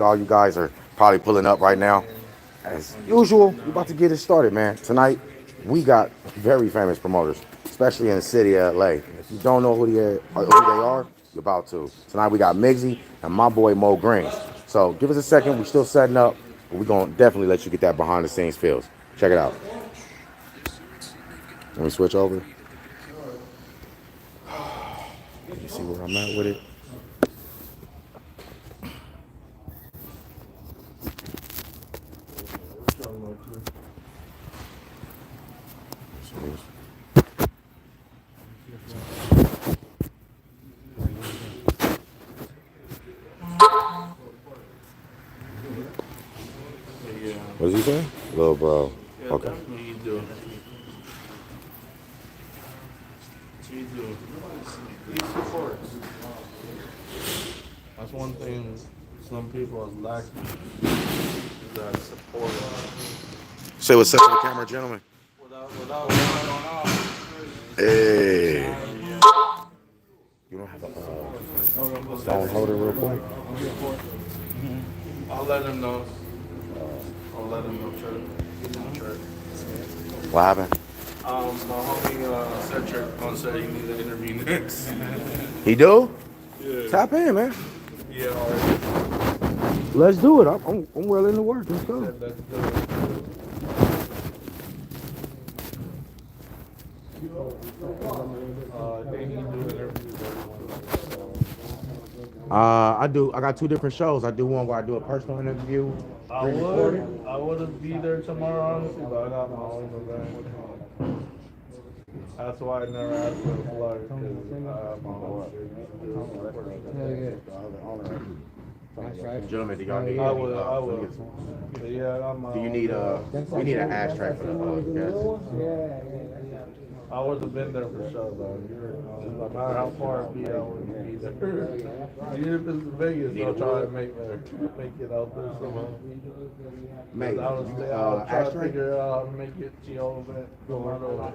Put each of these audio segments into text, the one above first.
All you guys are probably pulling up right now. As usual, we're about to get it started, man. Tonight, we got very famous promoters, especially in the city of LA. If you don't know who they are, you're about to. Tonight, we got Miggsy and my boy Mo Greens. So give us a second. We're still setting up, but we're going to definitely let you get that behind the scenes feels. Check it out. Let me switch over. Let me see where I'm at with it. What is he saying? Little bro. Yeah, Okay. that's what you do. You do. He supports. That's one thing some people are lacking is that support. Say what's up to the camera, gentlemen. Without going off. Hey. Yeah. You don't have a What's phone that? holder real quick? I'll let him know. I'll let him know. Trey. What happened? My homie Cedric said he needs an interview next. He do? Yeah. Tap in, man. Yeah, already. Let's do it. I'm willing to work. Let's He go. said let's do it. I think he do interviews every I do. I got two different shows. I do one where I do a personal interview. I would be there tomorrow, honestly, but I got my own event. That's why I never asked for a flight, because I have my own shit. Gentlemen, do y'all need? I would. Yeah, I got my Do you own need event. We need an ashtray for the guests. I would have been there for sure, though. No matter how far it be, I would be there. Even if it's Vegas, I'll try to make it out there somehow. Mate, I'll try to ashtray? figure out how to make it to your event. No matter what.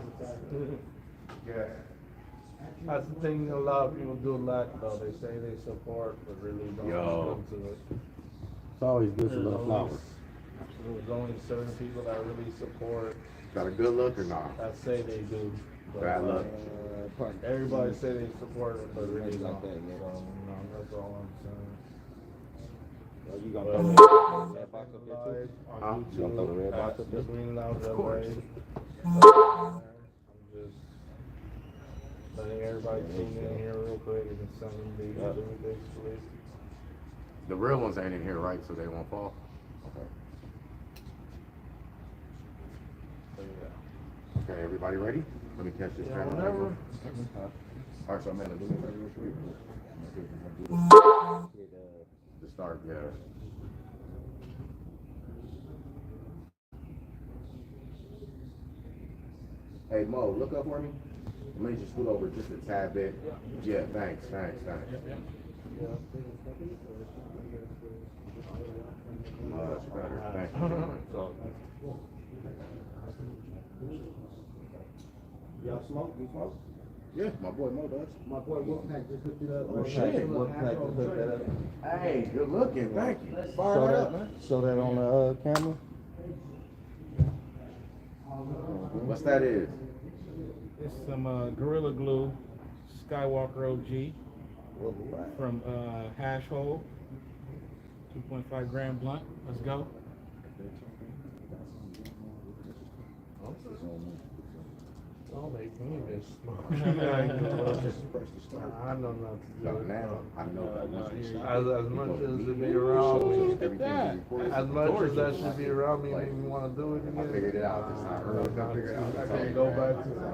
Yeah. That's the thing a lot of people do lack, though. They say they support, but really don't come to it. It's always good to love flowers. There's only certain people that really support, Got a good look or not? that say they do. But, Bad luck. Everybody say they support it, but really don't. So, that's all I'm saying. You gonna throw the red box up there too? Huh? You gonna throw the red box up The there? Greenloungela. Of course. I'm just letting everybody tune in here real quick and sending these basically. The real ones ain't in here, right? So they won't fall. Okay. So, yeah. Okay, everybody ready? Let me catch this camera. Whenever. All right, so I'm gonna do it real quick. To start, yeah. Hey Mo, look up for me. Let me just scoot over just a tad bit. Yeah, thanks. Much better. Thank you. Y'all smoke? You smoke? Yeah, my boy Mo does. My boy Wolfpack just hooked it up. Oh, shit. Wolfpack just hooked that up. Hey, good looking. Thank you. Fire that up, man. Show that on the camera. What's that is? It's some Gorilla Glue Skywalker OG from Hash Hole. 2.5 gram blunt. Let's go. Don't make me miss smoke. I know not to do it. Now, I know that As much as it be around me, as much as that should be around me, make me want to do it again. I figured it out this time. I figured it out. I can't go back to that.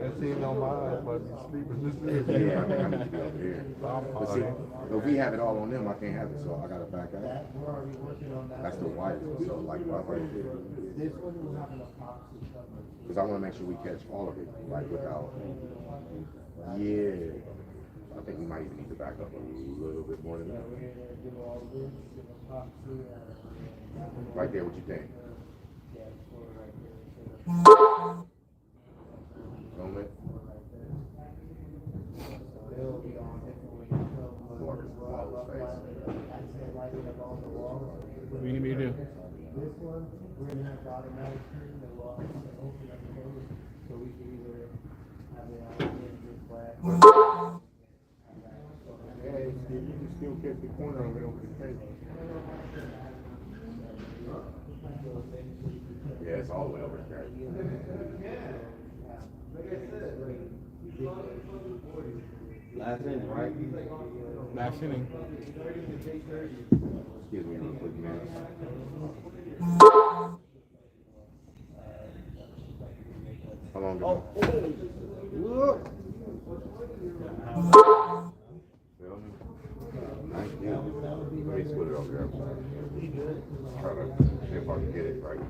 And see, no, my eyes might be sleeping this Yeah, I need to be over here. But see, if we have it all on them, I can't have it, so I gotta back out. That's the white, so like right here. Because I want to make sure we catch all of it, like without. Yeah. I think we might even need to back up a little bit more than that. Right there, what you think? Film it. More of his face. What do you need me to do? Yeah, you can still catch the corner of it over the table. Yeah, it's all the way over there. Last inning, right? Last inning. Excuse me real quick, man. How long ago? Feel me? Thank you. Let me split it over here. Try to see if I can get it right.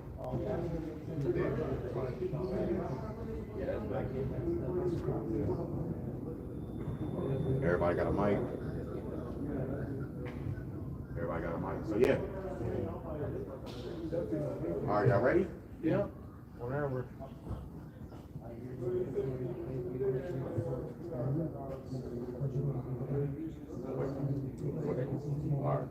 Yeah, that's back. Everybody got a mic. Everybody got a mic. So yeah. All right, y'all ready? Yeah. Whatever. All right.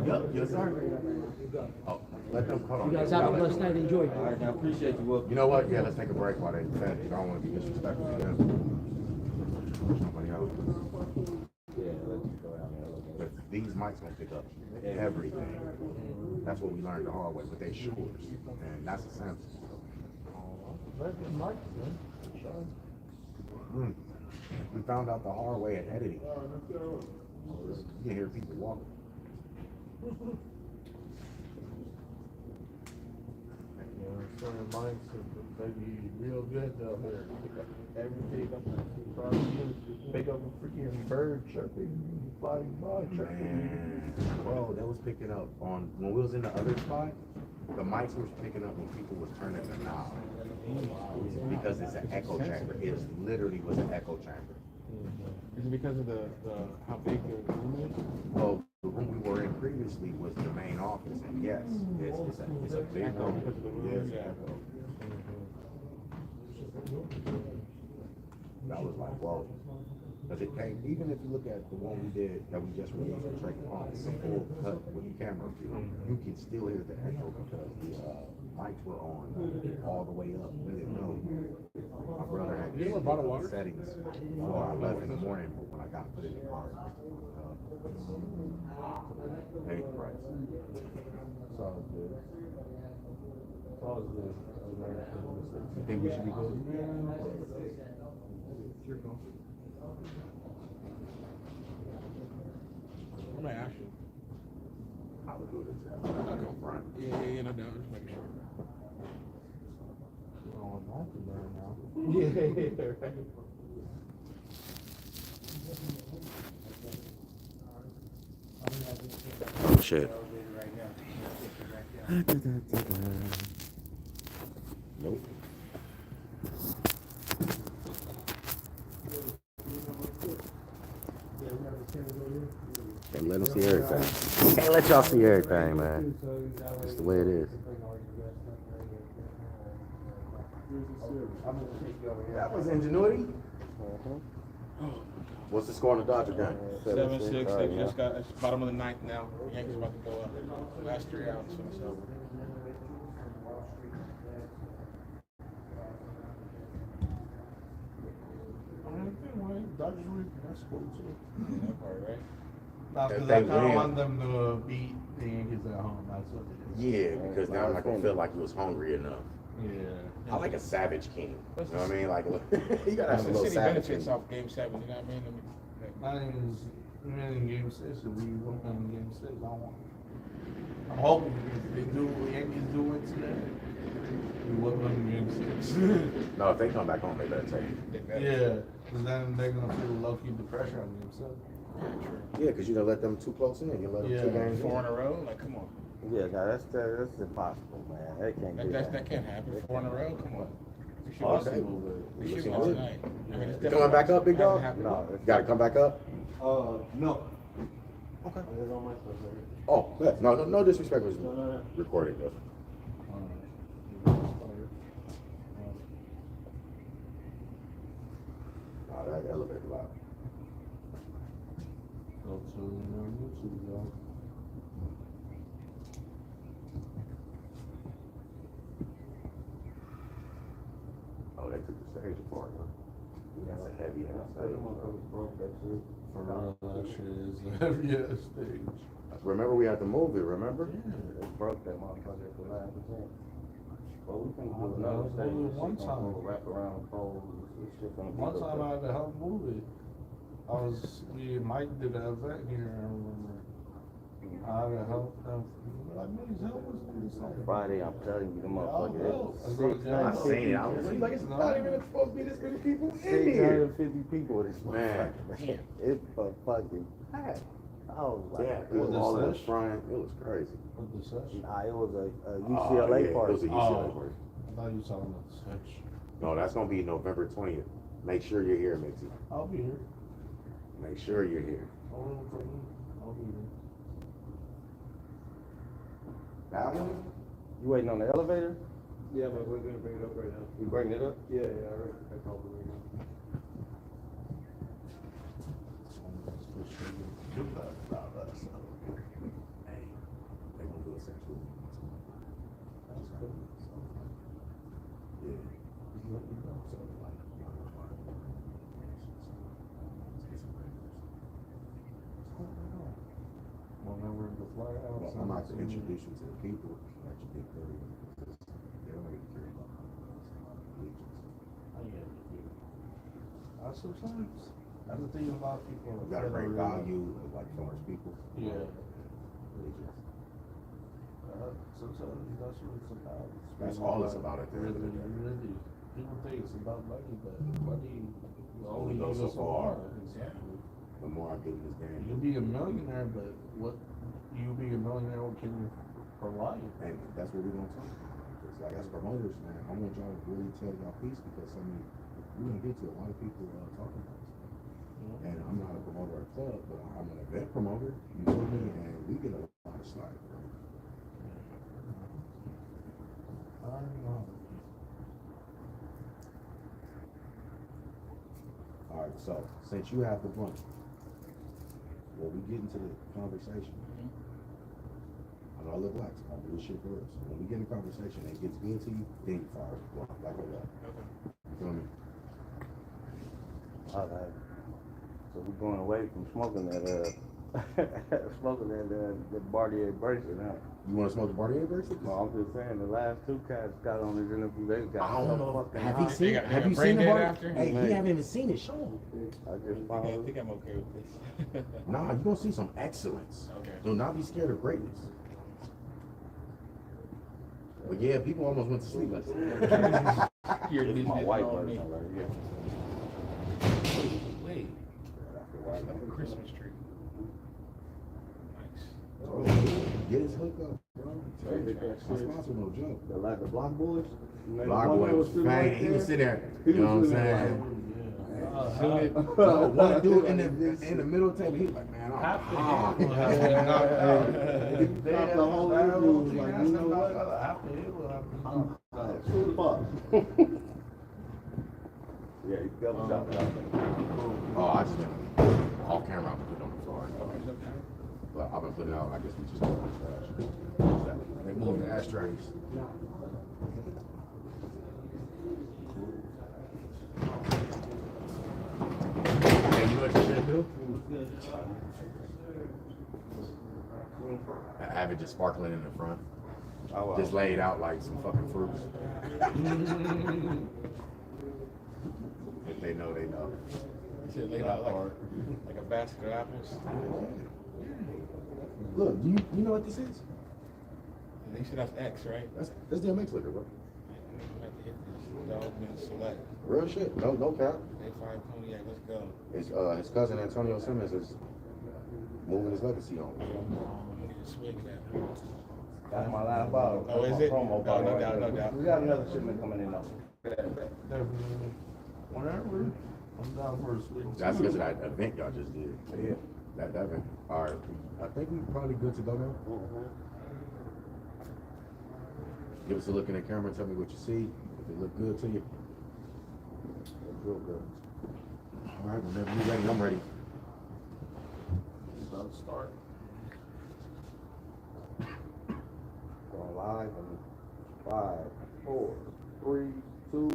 Yep, yes, sir. Oh, let them hold on. You guys have a blessed night. Enjoy. All right, I appreciate you, Will. You know what? Yeah, let's take a break while they finish. I don't want to be disrespectful to them. Somebody else. Yeah, let you go down there a little bit. But these mics won't pick up everything. That's what we learned the hard way, but they should. And that's a sense. We found out the hard way at editing. You can hear people walking. Certain mics they be real good down there. Pick up everything up there. Pick up a freaking bird chirping, flying by chirping. Man, bro, that was picking up on when we was in the other spot. The mics was picking up when people was turning the knob because it's an echo chamber. It literally was an echo chamber. Is it because of the how big the room is? Well, the room we were in previously was the main office, and yes, it's a big Echo room. because of the room, Yes, yeah. echo. That was like, whoa. Because it came, even if you look at the one we did that we just released with Trey Palm, it's a full cut with the camera view. You can still hear the echo because the mics were on all the way up. We didn't know. My brother had You have a bottle of water? settings before I left in the morning, but when I got put in the car, paid the price. It's all good. It's all good. You think we should be good? You're cool. I'm gonna ask you. I would do this. I'm not gonna front. Yeah, no doubt. Just making sure. Oh, not to burn now. Yeah, right. Oh shit. Nope. Can't let them see everything. Can't let y'all see everything, man. That's the way it is. That was ingenuity. What's the score on the Dodger game? 7-6. They just got it's bottom of the ninth now. Yankees about to go up. Last 3 outs, so it's over. Dodgers win. That's cool too. That part, right? Nah, If because they I kind of win. want them to beat the Yankees at home. That's what it is. Yeah, because now I'm not gonna feel like he was hungry enough. Yeah. I like a savage king. You know what I mean? Like you gotta have a The little city savage benefits king. off Game 7. You know what I mean? I think it's in Game 6, if we win in Game 6, I'm hoping if they do, Yankees do win today, we will win in Game 6. No, if they come back home, they better take it. Yeah, because then they're gonna feel low-key the pressure on Game 7. Yeah, because you don't let them too close in. You let them Yeah. 2 games 4 in. in a row? Like, come on. Yeah, no, that's impossible, man. That can't do That can't happen. 4 in a row? Come on. We should Okay. win. We should Looking win good. tonight. I mean, it's You coming back up, big dog? Hasn't No, happened. You gotta come back up? No. Okay. It's on my stuff, right? Oh, yeah. No disrespect. Was No. recording though. that elevator loud. Go to YouTube, yo. Oh, they took the stage apart, huh? That's a heavy ass stage. For real, that shit is the heaviest stage. Remember we had to move it, remember? Yeah. They broke that motherfucker at the last percent. Well, we can I do another was stage. moving one This shit gonna time. go wrap around cold. This shit gonna be One okay. time I had to help move it. Me and Mike did an event here, I remember. I had to help them. Like, man, help us do this On thing. Friday, I'm telling you, the motherfucker, Yeah, it was I know. 650 I seen it. I was people. like, it's not even supposed to be this many people in here. 650 people. This Man. motherfucker. It was fucking packed. I was like, Yeah, it was all in the front. It was crazy. With the session. nah, it was a Oh, UCLA yeah, party. It was a UCLA Oh. party. I thought you were talking about the session. No, that's gonna be November 20th. Make sure you're here, Mixie. I'll be here. Make sure you're here. I'll be here. That one? You waiting on the elevator? Yeah, but we're gonna bring it up right now. You bringing it up? Yeah, I already I called it right now. Hey, they gonna do a sexual. That's good. Yeah. Just let me know. So, like, Whenever the flight out. well, I'm about to introduce you to the people that you get carried because they don't really care about allegiance. Sometimes that's the thing about people. You gotta bring value of like towards people. Yeah. Allegiance. Sometimes that's what it's about. That's all it's about at the end of the day. Really. People think it's about money, but money Only goes so far. Exactly. The more I do this game, You'll be a millionaire, but what you be a millionaire, what can you provide? and that's what we're gonna talk about. Because like as promoters, man, I want y'all to really tell y'all piece because I mean, we're gonna get to a lot of people talking about this. And I'm not a promoter at a club, but I'm an event promoter, you know me, and we get a lot of slack, bro. I don't know. All right, so since you have the blunt, when we get into the conversation, I know I look like I do this shit for us. When we get in the conversation and it gets good to you, then you fire the blunt like a lot. You feel me? All right. So we're going away from smoking that Bartier bracelet, huh? You want to smoke the Bartier bracelet? No, I'm just saying, the last two cats got on this interview, they got I don't so know. fucking Have hot. you seen? got- they Have got you brain seen the dead Bartier? after? Hey, Man. he haven't even seen it. Show him. I just I followed. think I'm okay with this. Nah, you gonna see some excellence. Okay. Do not be scared of greatness. But yeah, people almost went to sleep last night. You're This is my leaving white it on me. version right here. Wait, like a Christmas tree. Nice. Oh, get his hook up, bro. My sponsor no joke. The Block Boys? Block boy was bang. He was sitting there. You know what I'm saying? No, one dude in the middle table, he was like, man, I'm Half the hot. head will have been knocked out. They had the whole interview was like, you know what? Half the head will have been knocked out. Who the fuck? Yeah, he's got a shot. Oh, I just been off camera. I'm putting it on the floor. But I've been putting it out. I guess we just moved the trash. They moved the ashtrays. Hey, you know what you should do? Have it just sparkling in the front. Oh, wow. Just laid out like some fucking fruits. If they know, they know. You should lay out like a basket of apples. Look, do you know what this is? They should have X, right? That's DMX liquor, bro. I'm about to hit this. Dog been select. Real shit. No cap. A5 Cognac, let's go. His cousin Antonio Simmons is moving his legacy on. Need a swig of that. That's my last bottle. Oh, is My it? promo No, bottle no right doubt, there. no doubt. We got another shipment coming in though. Definitely. Whenever, I'm down for a swing. That's because of that event y'all just did. Yeah. That event. All right. I think we're probably good to go now. Give us a look in the camera and tell me what you see. If it look good to you. It's real good. All right, whenever you're ready, I'm ready. About to start. Going live in 5, 4, 3, 2.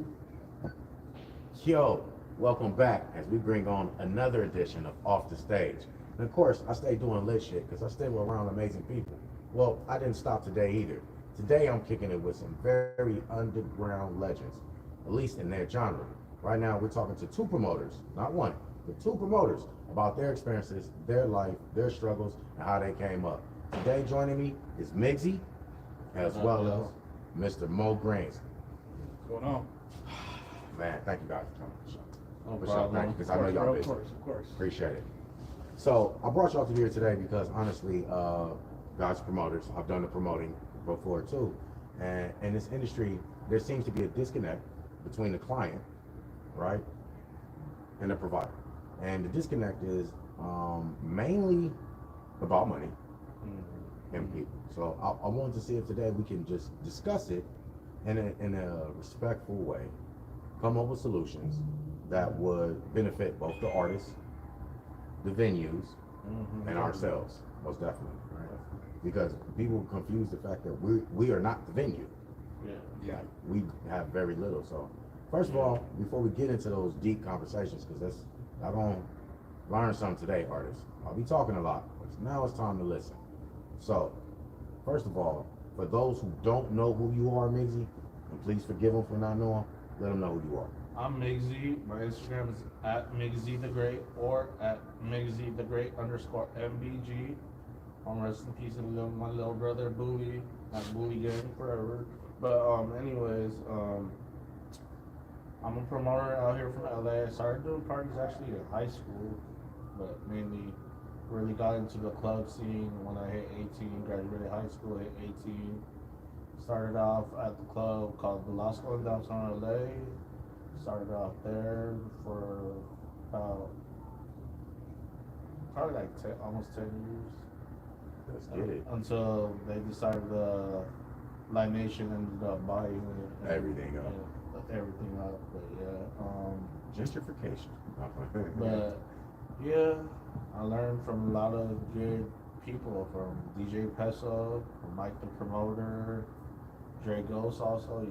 Yo, welcome back as we bring on another edition of Off the Stage. And of course, I stay doing lit shit because I stay around amazing people. Well, I didn't stop today either. Today I'm kicking it with some very underground legends, at least in their genre. Right now we're talking to two promoters, not one, but two promoters about their experiences, their life, their struggles, and how they came up. Today joining me is Migsy, as well as Mr. Mo Greens. What's going on? Man, thank you guys for coming to the show. No For sure, problem. thank you, because I know y'all busy. Of course. Appreciate it. So I brought y'all to here today because honestly, guys, promoters, I've done the promoting before too, and in this industry, there seems to be a disconnect between the client, right, and the provider, and the disconnect is mainly about money and people. So I wanted to see if today we can just discuss it in a respectful way, come up with solutions that would benefit both the artists, the venues, and ourselves, most definitely, right? Because people confuse the fact that we are not the venue. Yeah. Like, we have very little. So first of all, before we get into those deep conversations, because I'm gonna learn something today, artists. I'll be talking a lot, but now it's time to listen. So first of all, for those who don't know who you are, Migsy, and please forgive them for not knowing, let them know who you are. I'm Migsy. My Instagram is at Migsy the Great or at Migsy the Great _MBG. Rest in peace to my little brother Bowie, at Bowie Gang forever. But anyways, I'm a promoter out here from LA. I started doing parties actually in high school, but mainly really got into the club scene when I hit 18. Graduated high school, hit 18. Started off at the club called Velasco in downtown LA. Started off there for about probably like almost 10 years. Let's get it. Until they decided Live Nation ended up buying it. Everything up. Everything up, but yeah. Gentrification. But yeah, I learned from a lot of good people, from DJ Peso, from Mike the Promoter, Dre Ghost also,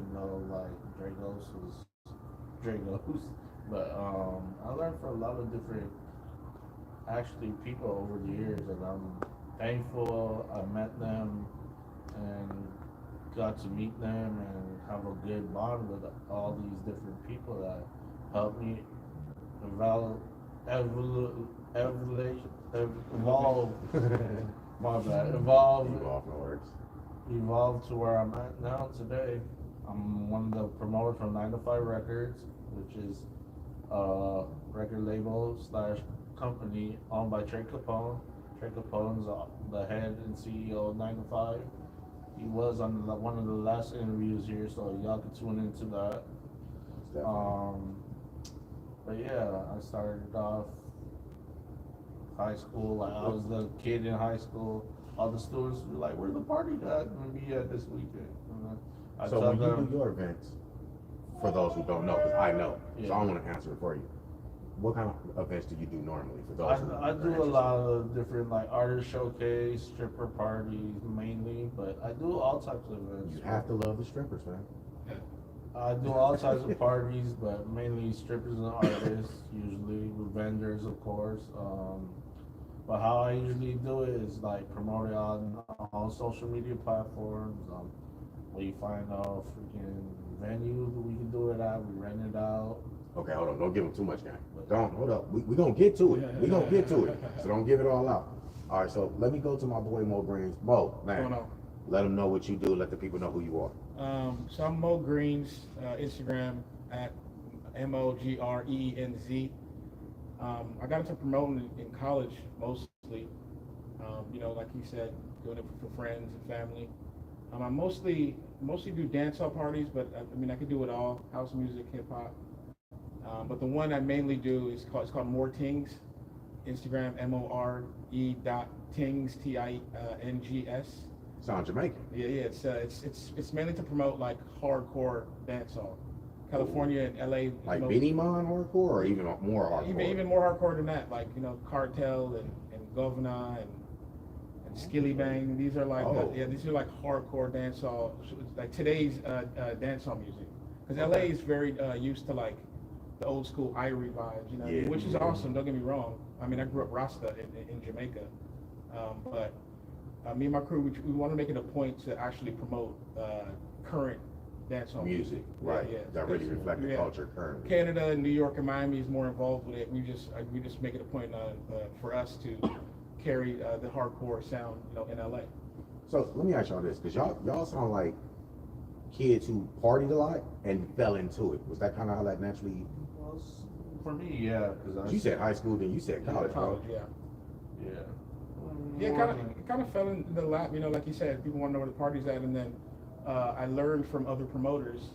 like Dre Ghost was Dre Ghost. But I learned from a lot of different actually people over the years, and I'm thankful I met them and got to meet them and have a good bond with all these different people that helped me evolve. My bad. Evolve to where I'm at now today. I'm one of the promoters from 9 to 5 Records, which is a record label / company owned by Trey Capone. Trey Capone's the head and CEO of 9 to 5. He was on one of the last interviews here, so y'all can tune into that. But yeah, I started off high school, like I was the kid in high school. All the students were like, "Where's the party at? Gonna be at this weekend." So when you do your events, for those who don't know, because I know, so I want to answer it for you. What kind of events do you do normally for those? I do a lot of different like artist showcase, stripper parties mainly, but I do all types of events. You have to love the strippers, man. I do all types of parties, but mainly strippers and artists, usually with vendors, of course. But how I usually do it is like promote it on all social media platforms. We find a freaking venue that we can do it at. We rent it out. Okay, hold on. Don't give them too much, guy. Don't, hold up. We gonna get to it. We gonna get to it. So don't give it all out. All right, so let me go to my boy Mo Greens. Mo, man, let them know what you do. Let the people know who you are. So I'm Mo Greens, Instagram at MOGRENZ. I got into promoting in college mostly. Like you said, doing it for friends and family. I mostly do dancehall parties, but I could do it all: house music, hip hop. But the one I mainly do is called More Tings. Instagram MORE.Tings TINGS. Sound Jamaican. Yeah. It's mainly to promote like hardcore dancehall. California and LA. Like Beanie Man hardcore, or even more hardcore? Even more hardcore than that, like Cartel and Governor and Skilly Bang. These are like these are like hardcore dancehall, like today's dancehall music. Because LA is very used to like the old school Irie vibes, which is awesome. Don't get me wrong. I mean, I grew up Rasta in Jamaica, but me and my crew, we want to make it a point to actually promote current dancehall music, right? Yeah, that really reflect the culture currently. Canada, New York, and Miami is more involved with it. We just make it a point for us to carry the hardcore sound, in LA. So let me ask y'all this, because y'all sound like kids who partied a lot and fell into it. Was that kind of how that naturally? Well, for me, yeah, because you said high school, then you said college, college, bro. Yeah. Yeah, it kind of fell into the lap, like you said, people want to know where the party's at, and then I learned from other promoters,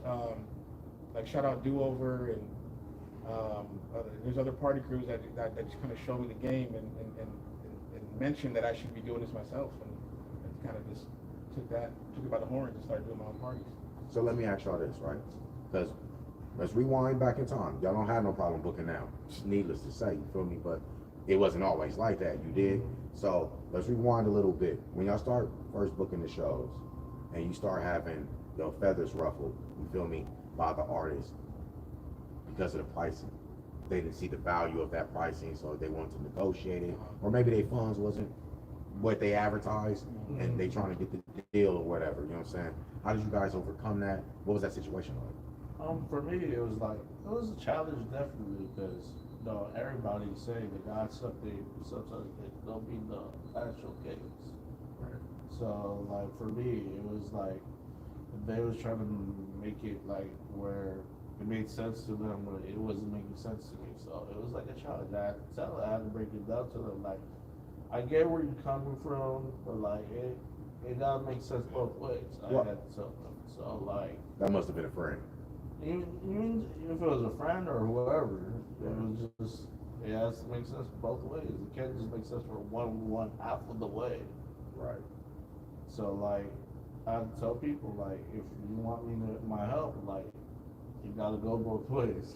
like shout out Do Over, and there's other party crews that just kind of showed me the game and mentioned that I should be doing this myself, and kind of just took it by the horns and started doing my own parties. So let me ask y'all this, right? Because let's rewind back in time. Y'all don't have no problem booking now. Needless to say, you feel me? But it wasn't always like that. You did. So let's rewind a little bit. When y'all start first booking the shows, and you start having your feathers ruffled, you feel me, by the artist because of the pricing. They didn't see the value of that pricing, so they wanted to negotiate it, or maybe their funds wasn't what they advertised, and they trying to get the deal or whatever. You know what I'm saying? How did you guys overcome that? What was that situation like? For me, it was a challenge definitely, because everybody say the God something sometimes they don't be the actual case. Right. So like for me, it was like they was trying to make it like where it made sense to them, but it wasn't making sense to me. So it was like a challenge. I had to break it down to them. Like, I get where you're coming from, but like it gotta make sense both ways. I had to tell them. So like that must have been a friend. Even if it was a friend or whoever, it has to make sense both ways. It can't just make sense for one half of the way. Right. So like I tell people, like, if you want my help, like, you gotta go both ways.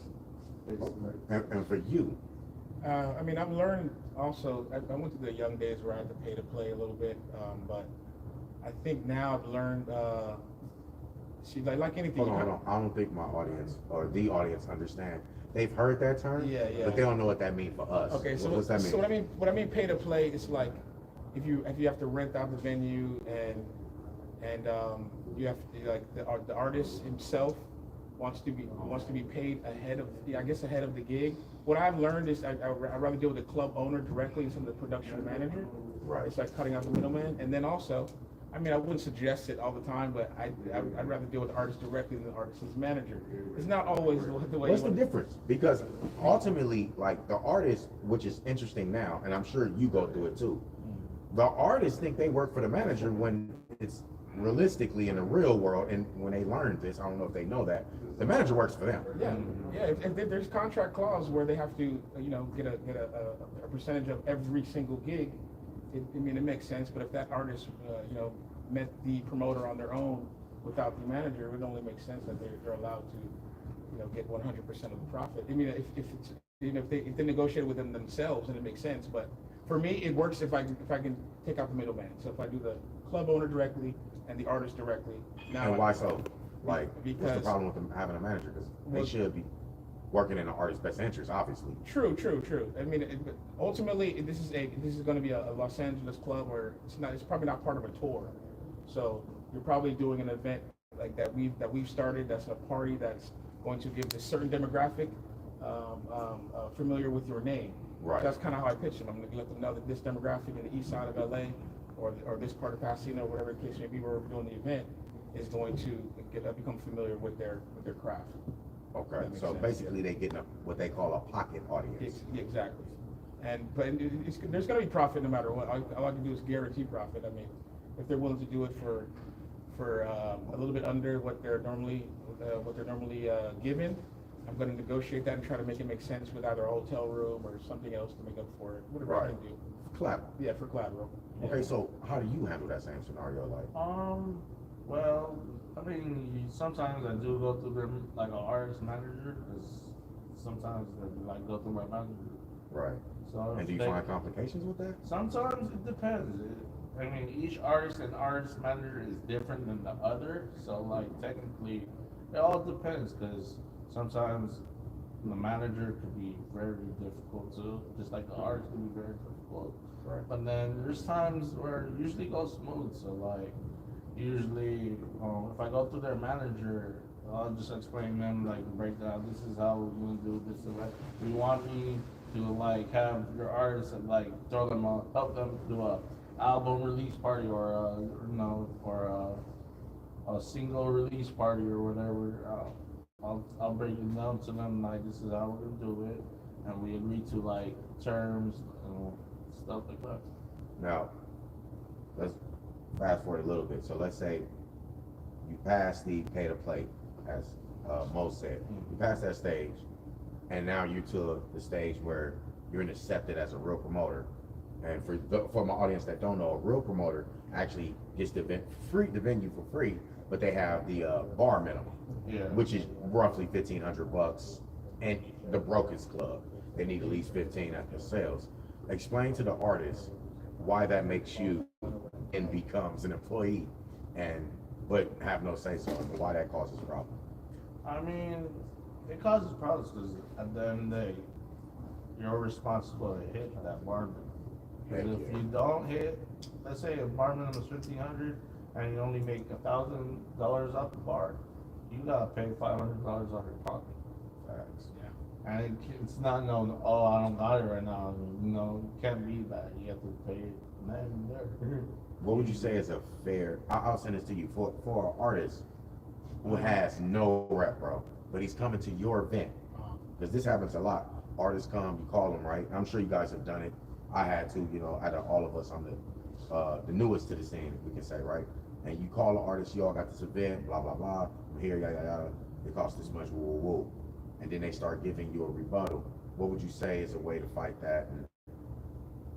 Basically. And for you? I mean, I've learned also, I went through the young days where I had to pay to play a little bit, but I think now I've learned, see, like anything. Hold on. I don't think my audience or the audience understand. They've heard that term, but they don't know what that means for us. Okay, so what's that mean? So what I mean pay to play is like if you have to rent out the venue and you have to, like the artist himself wants to be paid ahead of the gig. What I've learned is I'd rather deal with the club owner directly instead of the production manager. Right. It's like cutting out the middleman, and then also, I mean, I wouldn't suggest it all the time, but I'd rather deal with the artist directly than the artist's manager. It's not always the way. What's the difference? Because ultimately, like the artist, which is interesting now, and I'm sure you go through it too. The artists think they work for the manager when it's realistically in the real world, and when they learned this, I don't know if they know that, the manager works for them. Yeah. If there's contract clause where they have to, get a percentage of every single gig. It makes sense. But if that artist, met the promoter on their own without the manager, it would only make sense that they're allowed to, get 100% of the profit. I mean, if they negotiate with them themselves, then it makes sense. But for me, it works if I can take out the middleman. So if I do the club owner directly and the artist directly. Now, and why so? Like, because what's the problem with them having a manager? Because they should be working in the artist's best interest, obviously. True. I mean, ultimately, this is going to be a Los Angeles club where it's probably not part of a tour. So you're probably doing an event like that we've started. That's a party that's going to give this certain demographic familiar with your name. Right. That's kind of how I pitch them. I'm going to let them know that this demographic in the east side of LA, or this part of Pasadena, whatever the case may be, where we're doing the event, is going to become familiar with their craft. Okay, so basically they get what they call a pocket audience. Exactly. But there's going to be profit no matter what. All I can do is guarantee profit. I mean, if they're willing to do it for a little bit under what they're normally given, I'm going to negotiate that and try to make it make sense with either a hotel room or something else to make up for it. Whatever I can do. Collateral. Yeah, for collateral. Okay, so how do you handle that same scenario? Like, well, I mean, sometimes I do go through them like an artist manager, because sometimes they like go through my manager. Right. So And do you find complications with that? sometimes it depends. I mean, each artist and artist manager is different than the other. So like technically, it all depends, because sometimes the manager could be very difficult too, just like the artist could be very difficult. Right. But then there's times where it usually goes smooth. So like usually, if I go through their manager, I'll just explain to them like the breakdown. This is how we're gonna do this. And like, we want me to like have your artists and like throw them on, help them do a album release party, or or a single release party or whatever. I'll break it down to them like this is how we're gonna do it, and we agree to like terms and stuff like that. Now, let's fast forward a little bit. So let's say you pass the pay to play, as Mo said. You pass that stage, and now you're to the stage where you're accepted as a real promoter. And for my audience that don't know, a real promoter actually gets the venue for free, but they have the bar minimum, which is roughly $1,500, and the brokest club they need at least 15 at their sales. Explain to the artist why that makes you and becomes an employee, but have no say so, and why that causes problems. I mean, it causes problems because at the end of the day, you're responsible to hit that bar minimum. Because if you don't hit, let's say a bar minimum is $1,500 and you only make $1,000 off the bar, you gotta pay $500 out of your pocket. Facts. Yeah. And it's not known. Oh, I don't got it right now. It can't be that. You have to pay it then and there. What would you say is a fair? I'll send this to you for an artist who has no rep, bro, but he's coming to your event, because this happens a lot. Artists come, you call them, right? I'm sure you guys have done it. I had to, out of all of us, I'm the newest to the scene, we can say, right? And you call the artist, y'all got this event, blah blah blah. I'm here, yada yada. It costs this much, woo woo woo. And then they start giving you a rebuttal. What would you say is a way to fight that? And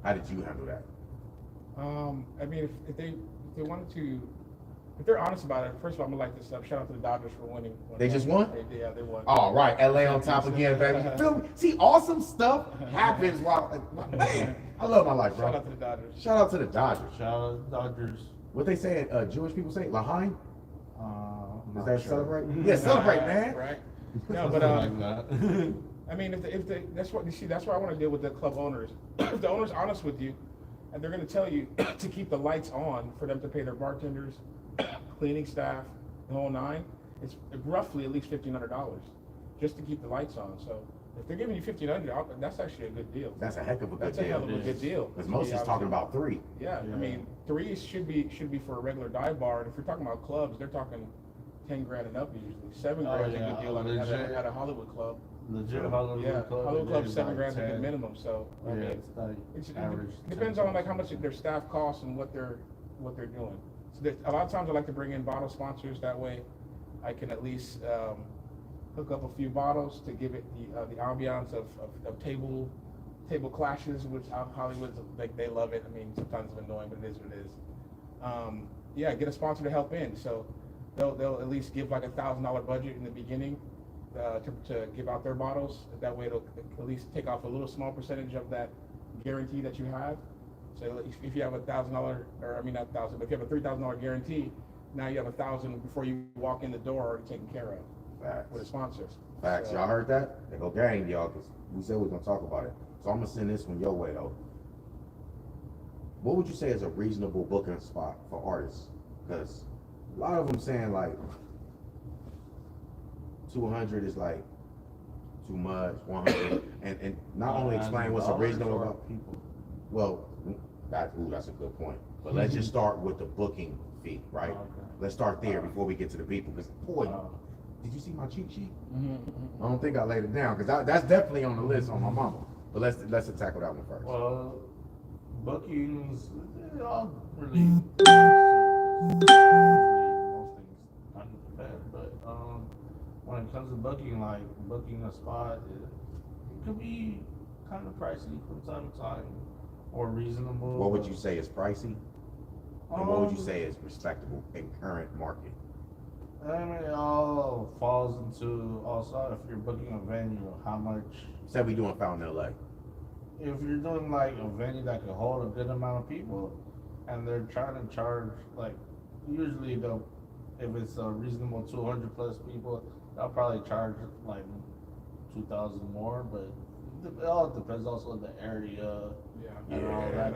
how did you handle that? I mean, if they wanted to, if they're honest about it, first of all, I'm gonna like this stuff. Shout out to the Dodgers for winning. They just won? They won. All right, LA on top again, baby. Feel me? See, awesome stuff happens while, man, I love my life, bro. Shout out to the Dodgers. Shout out to the Dodgers. Shout out to Dodgers. What they say, Jewish people say, Lahain? Is that Sure. celebrate? Yeah, celebrate, man. Right. No, but Something like that. I mean, if they that's what you see. That's why I want to deal with the club owners. If the owner's honest with you, and they're going to tell you to keep the lights on for them to pay their bartenders, cleaning staff, the whole nine, it's roughly at least $1,500 just to keep the lights on. So if they're giving you $1,500, that's actually a good deal. That's a heck of a good That's a deal. hell of a good deal. Because most is talking about 3. Yeah, I mean, 3 should be for a regular dive bar, and if you're talking about clubs, they're talking 10 grand and up usually. 7 grand is a good deal at a Hollywood club. Legit Hollywood Club. Hollywood Club, is 7 like grand is a 10. good minimum. So I Yeah, mean, it's like it average. depends on like how much their staff costs and what they're doing. So a lot of times I like to bring in bottle sponsors. That way, I can at least hook up a few bottles to give it the ambiance of table clashes, which Hollywood's like they love it. I mean, sometimes it's annoying, but it is what it is. Yeah, get a sponsor to help in. So they'll at least give like $1,000 budget in the beginning to give out their bottles. That way, it'll at least take off a little small percentage of that guarantee that you have. So if you have $1,000, or I mean not 1,000, but if you have a $3,000 guarantee, now you have 1,000 before you walk in the door already taken care of. Facts. With a sponsor. Facts. So, Y'all heard that? They go gang, y'all, because we said we are going to talk about it. So I'm going to send this one your way, though. What would you say is a reasonable booking spot for artists? Because a lot of them saying, like, 200 is, like, too much, 100. and not only explain what's a reasonable about people. Well, that's a good point. But let's just start with the booking fee, right? Okay. Let's start there before we get to the people. Because, boy, did you see my cheat sheet? I don't think I laid it down, because that's definitely on the list on my mama. But let's tackle that one first. Well, bookings, they all really most things understand, but when it comes to booking, like booking a spot, it could be kind of pricey from time to time, or reasonable. What would you say is pricey? And what would you say is respectable in current market? I mean, it all falls into also if you're booking a venue, how much. Say we doing Fountain LA. If you're doing like a venue that can hold a good amount of people, and they're trying to charge like, usually they'll, if it's a reasonable 200 plus people, they'll probably charge like 2,000 more, but it all depends also on the area and all that.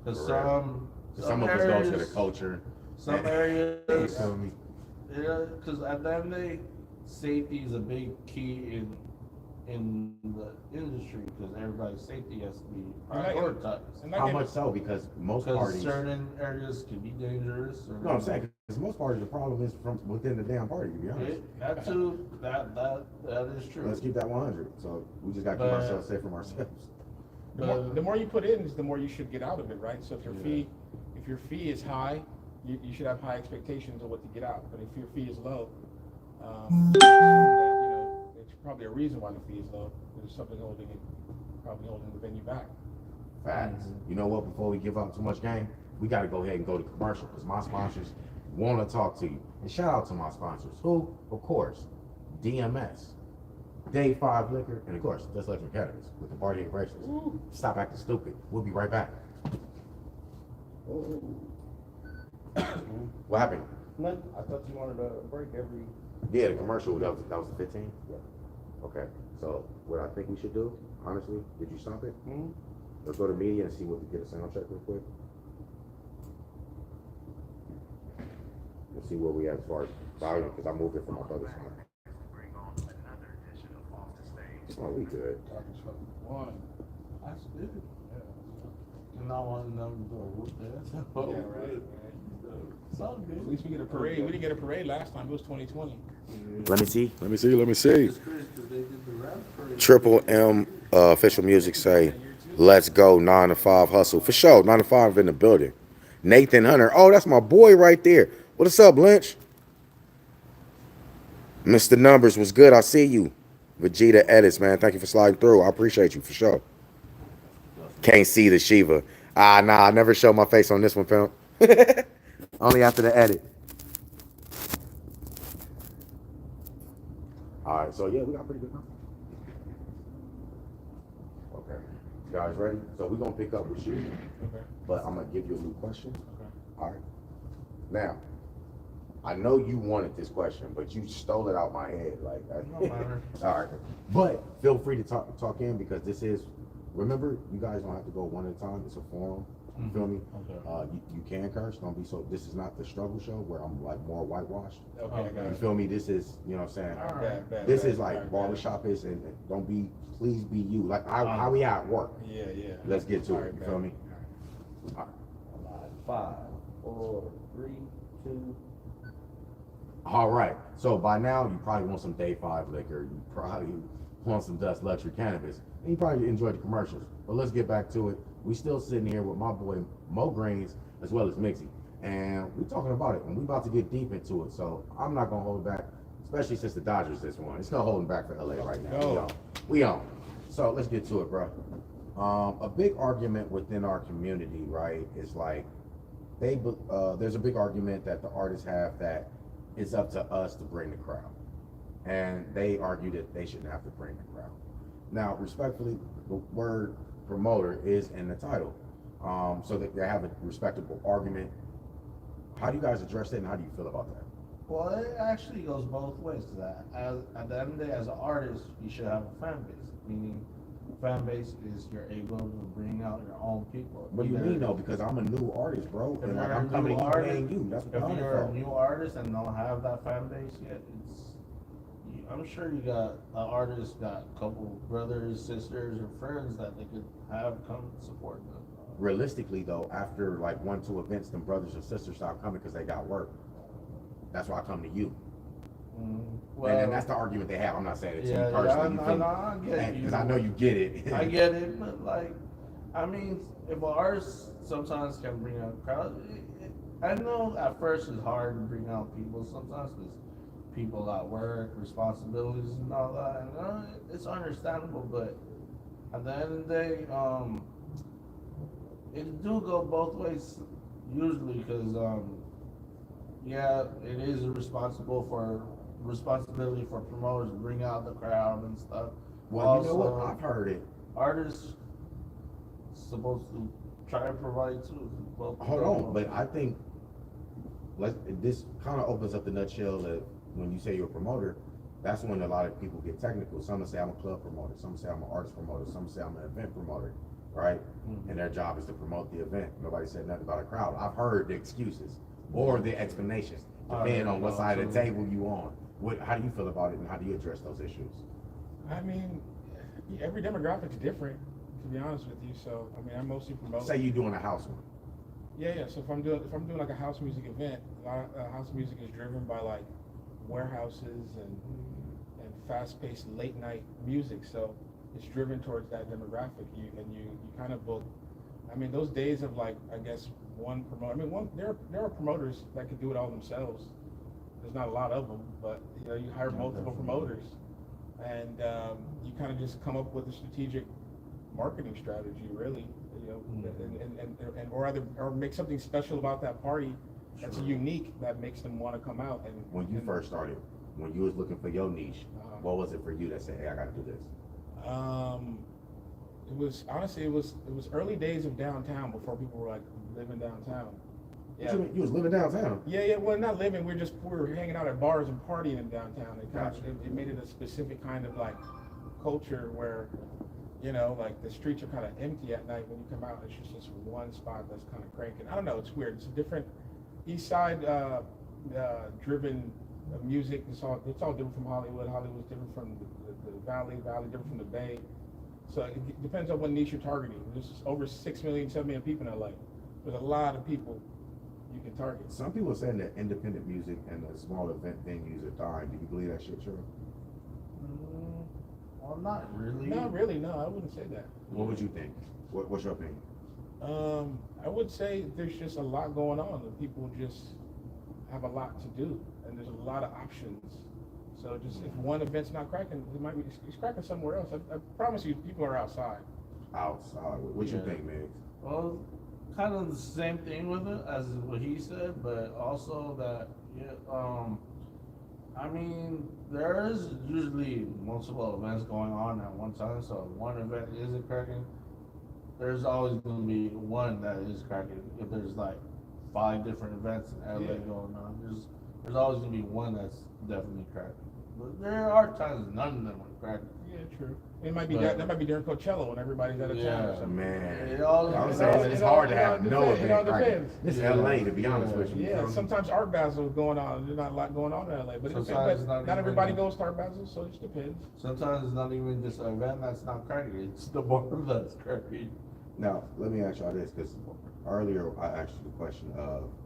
Because Some of us go to the culture. some You areas, feel me? yeah, because at the end of the day, safety is a big key in the industry because everybody's safety has to be prioritized. And How much so? Because most Because parties. certain areas can be dangerous. Or, No, I'm saying because most parties the problem is from within the damn party. To be honest. That too. That is true. Let's keep that 100. So we just got to keep But- ourselves safe from ourselves. The more you put in is the more you should get out of it, right? So if your fee is high, you should have high expectations of what to get out. But if your fee is low, it's probably a reason why the fee is low. There's something probably holding the venue back. Facts. You know what? Before we give up too much game, we got to go ahead and go to commercial because my sponsors want to talk to you. And shout out to my sponsors. Who? Of course, DMS, Day 5 Liquor, and of course, Just Electric Cannabis with the Barty Races. Stop acting stupid. We'll be right back. What happened? No, I thought you wanted a break every. Yeah, the commercial, that was the 15? Yeah. Okay. So what I think we should do, honestly, did you stop it? Mm-hmm. Let's go to media and see what we get a sound check real quick. Let's see where we at as far as volume, because I moved it from my brother's phone. Oh, we good. One. That's good. And I want to know the whoop there. Yeah, right. It's all good. At least we get a parade. We didn't get a parade last time. It was 2020. Let me see. It's crazy 'cause they did the rap parade. Triple M official music say, let's go 9 to 5 hustle. For sure, 9 to 5 in the building. Nathan Hunter. Oh, that's my boy right there. What's up, Lynch? Mr. Numbers was good. I see you. Vegeta Edits, man. Thank you for sliding through. I appreciate you for sure. Can't see the Shiva. Nah, I never show my face on this one, pimp. Only after the edit. All right, so yeah, we got pretty good numbers. Okay, you guys ready? So we're gonna pick up with you, Okay. but I'm gonna give you a new question. Okay. All right. Now, I know you wanted this question, but you stole it out my head. Like, No matter. all right. But feel free to talk in because this is. Remember, you guys don't have to go one at a time. It's a forum. You feel me? Okay. You can curse. Don't be so. This is not the struggle show where I'm like more whitewashed. Okay, I got You it. feel me? This is, you know what I'm saying? All right. This is like barbershop is, and don't be, please be you. Like how we at work. Yeah. Let's get to All it. right, You feel bet. me? All right. 5, 4, 3, 2. All right. So by now you probably want some Day 5 liquor. You probably want some Dust Luxury Cannabis. And you probably enjoy the commercials. But let's get back to it. We still sitting here with my boy Mo Greens as well as Mixie. And we're talking about it. And we're about to get deep into it. So I'm not gonna hold back, especially since the Dodgers this one. It's not holding back for LA right now. Go. We on. So let's get to it, bro. A big argument within our community, right, is like there's a big argument that the artists have that it's up to us to bring the crowd. And they argue that they shouldn't have to bring the crowd. Now, respectfully, the word promoter is in the title. So that they have a respectable argument. How do you guys address that and how do you feel about that? Well, it actually goes both ways. That at the end of the day, as an artist, you should have a fan base. Meaning, fan base is you're able to bring out your own people. What do you Either- mean though? Because I'm a new artist, bro. If And like you're I'm a coming new to you artist- paying you. That's what If I'm you're a for. new artist and don't have that fan base yet, I'm sure you got an artist got a couple brothers, sisters, or friends that they could have come support them. Realistically though, after like 1-2 events, them brothers and sisters stop coming because they got work. That's why I come to you. And that's the argument they have. I'm not saying it to yeah, you personally. I get you. Because I know you get it. I get it, but like, I mean, if an artist sometimes can bring out crowd, I know at first it's hard to bring out people sometimes because people at work, responsibilities and all that, and it's understandable. But at the end of the day, it do go both ways usually because yeah, it is responsibility for promoters to bring out the crowd and stuff. Well, you know what? Also, I've heard it. artists supposed to try to provide too. Well, Hold on, but I think this kind of opens up the nutshell of when you say you're a promoter. That's when a lot of people get technical. Some will say I'm a club promoter. Some say I'm an artist promoter. Some say I'm an event promoter, right? Mm-hmm. And their job is to promote the event. Nobody said nothing about a crowd. I've heard the excuses or the explanations, depending on what side of the table you on. How do you feel about it, and how do you address those issues? I mean, every demographic's different, to be honest with you. So, I mean, I mostly promote. Say you're doing a house one. Yeah. So if I'm doing like a house music event, a lot of house music is driven by like warehouses and fast-paced late night music. So it's driven towards that demographic. You kind of book. I mean, those days of like, I guess one promoter. I mean, there are promoters that can do it all themselves. There's not a lot of them, but you know, you hire multiple promoters, and you kind of just come up with a strategic marketing strategy, really. You know, and or make something special about that party that's unique that makes them want to come out. And when you first started, when you was looking for your niche, what was it for you that said, "Hey, I got to do this"? It was honestly, it was early days of downtown before people were like living downtown. Yeah. What you mean? You was living downtown? Yeah. Well, not living. We were hanging out at bars and partying in downtown. It made it a specific kind of like culture where, you know, like the streets are kind of empty at night when you come out. It's just this one spot that's kind of cranking. I don't know. It's weird. It's a different East Side driven music. It's all different from Hollywood. Hollywood's different from the Valley. Valley different from the Bay. So it depends on what niche you're targeting. There's over 6 million, 7 million people in LA. There's a lot of people you can target. Some people are saying that independent music and the small event venues are dying. Do you believe that shit true? Well, not really. Not really. No, I wouldn't say that. What would you think? What's your opinion? I would say there's just a lot going on, and people just have a lot to do, and there's a lot of options. So just if one event's not cracking, it's cracking somewhere else. I promise you, people are outside. Outside. What you think, man? Well, kind of the same thing with it as what he said, but also that I mean, there is usually multiple events going on at one time. So if one event isn't cracking, there's always going to be one that is cracking. If there's like 5 different events in LA going on, there's always going to be one that's definitely cracking. But there are times none of them are cracking. Yeah, true. It might be that might be during Coachella when everybody's out of town or something. Man, It all I was saying it's hard to have no event. It all depends. It's LA, to be honest with you. Yeah, sometimes Art Basel is going on. There's not a lot going on in LA, but it depends. Not everybody goes to Art Basel, so it just depends. Sometimes it's not even just an event that's not cracking. It's the bar that's cracking. Now, let me ask y'all this, because earlier I asked you the question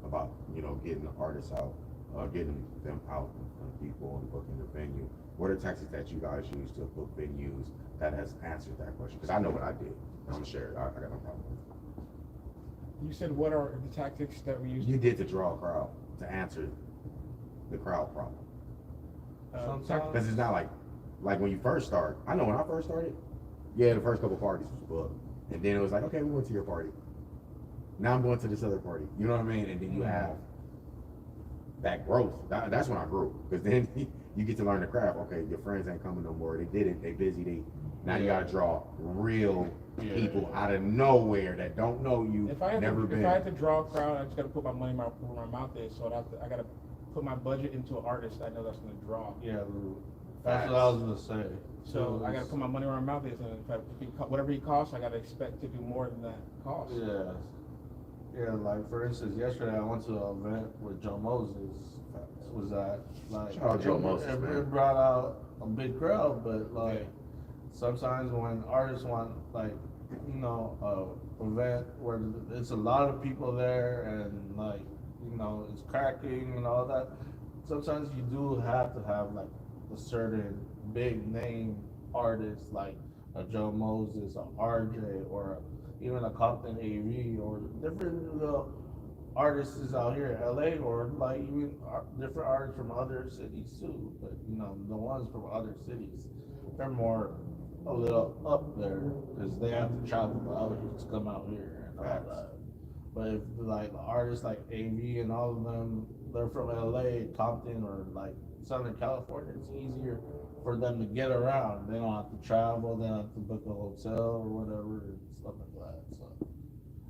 about, you know, getting the artists out, getting them out in front of people and booking the venue. What are tactics that you guys use to book venues that has answered that question? Because I know what I did. I'm going to share it. I got no problem. You said what are the tactics that we use? You did to draw a crowd, to answer the crowd problem. Because it's not like when you first start. I know when I first started, yeah, the first couple parties was booked. And then it was like, okay, we went to your party. Now I'm going to this other party. You know what I mean? And then you have that growth. That's when I grew. Because then you get to learn the craft. Okay, your friends ain't coming no more. They did it. They busy. Now you got to draw real people out of nowhere that don't know you, If I had to draw a crowd, I just got to put my money where my mouth is. So I got to put my budget into an artist I know that's going to draw. Yeah, that's what I was gonna say. So I got to put my money where my mouth is, and whatever he costs, I got to expect to do more than that cost. Yeah. Like for instance, yesterday I went to an event with Joe Moses. Was that like Shout out Joe Moses, it brought out a big crowd, but like sometimes when artists want like a event where it's a lot of people there and like it's cracking and all that, sometimes you do have to have like a certain big name artist like a Joe Moses, a RJ, or even a Compton AV, or different artists out here in LA, or like even different artists from other cities too. But the ones from other cities, they're a little up there because they have to travel to others to come out here and all that. But if like artists like AV and all of them, they're from LA, Compton, or like Southern California, it's easier for them to get around. They don't have to travel, they don't have to book a hotel or whatever, and stuff like that. So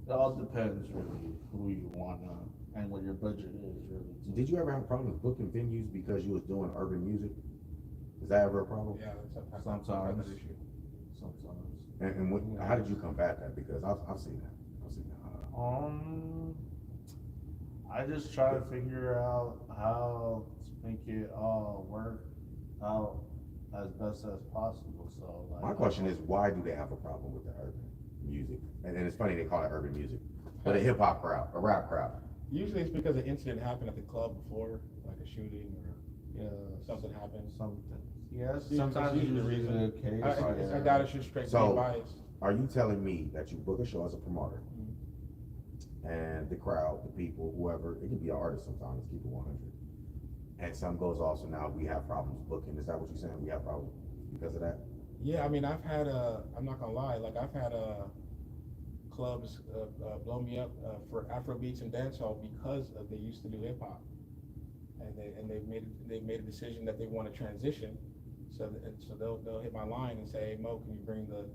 it all depends really who you wanna and what your budget is really. Did you ever have problems booking venues because you was doing urban music? Is that ever a problem? Yeah, Sometimes. I've had that issue. Sometimes. And how did you combat that? Because I've seen that. I've seen that. I just try to figure out how to make it all work out as best as possible. So like, My question is, why do they have a problem with the urban music? And it's funny they call it urban music, but a hip hop crowd, a rap crowd. Usually it's because an incident happened at the club before, like a shooting or something happened. something. Yes, Usually- sometimes usually usually the the case. I doubt it's just straight So- being biased. Are you telling me that you book a show as a promoter, and the crowd, the people, whoever, it can be an artist sometimes, let's keep it 100, and something goes off, so now we have problems booking? Is that what you're saying? We have problems because of that? Yeah, I mean, I've had I'm not gonna lie, like I've had clubs blow me up for Afrobeats and dancehall because they used to do hip hop, and they've made a decision that they want to transition, so they'll hit my line and say, hey, Mo, can you bring the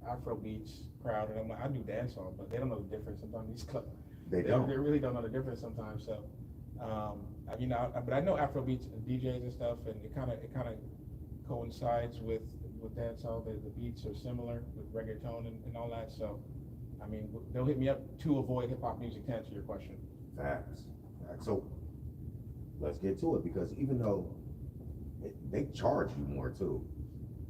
Afrobeats crowd? And I'm like, I do dancehall, but they don't know the difference sometimes. These clubs They don't. They really don't know the difference sometimes. So, but I know Afrobeats DJs and stuff, and it kind of coincides with dancehall. The beats are similar with reggaeton and all that. So, I mean, they'll hit me up to avoid hip hop music. To answer your question. Facts. So let's get to it, because even though they charge you more too,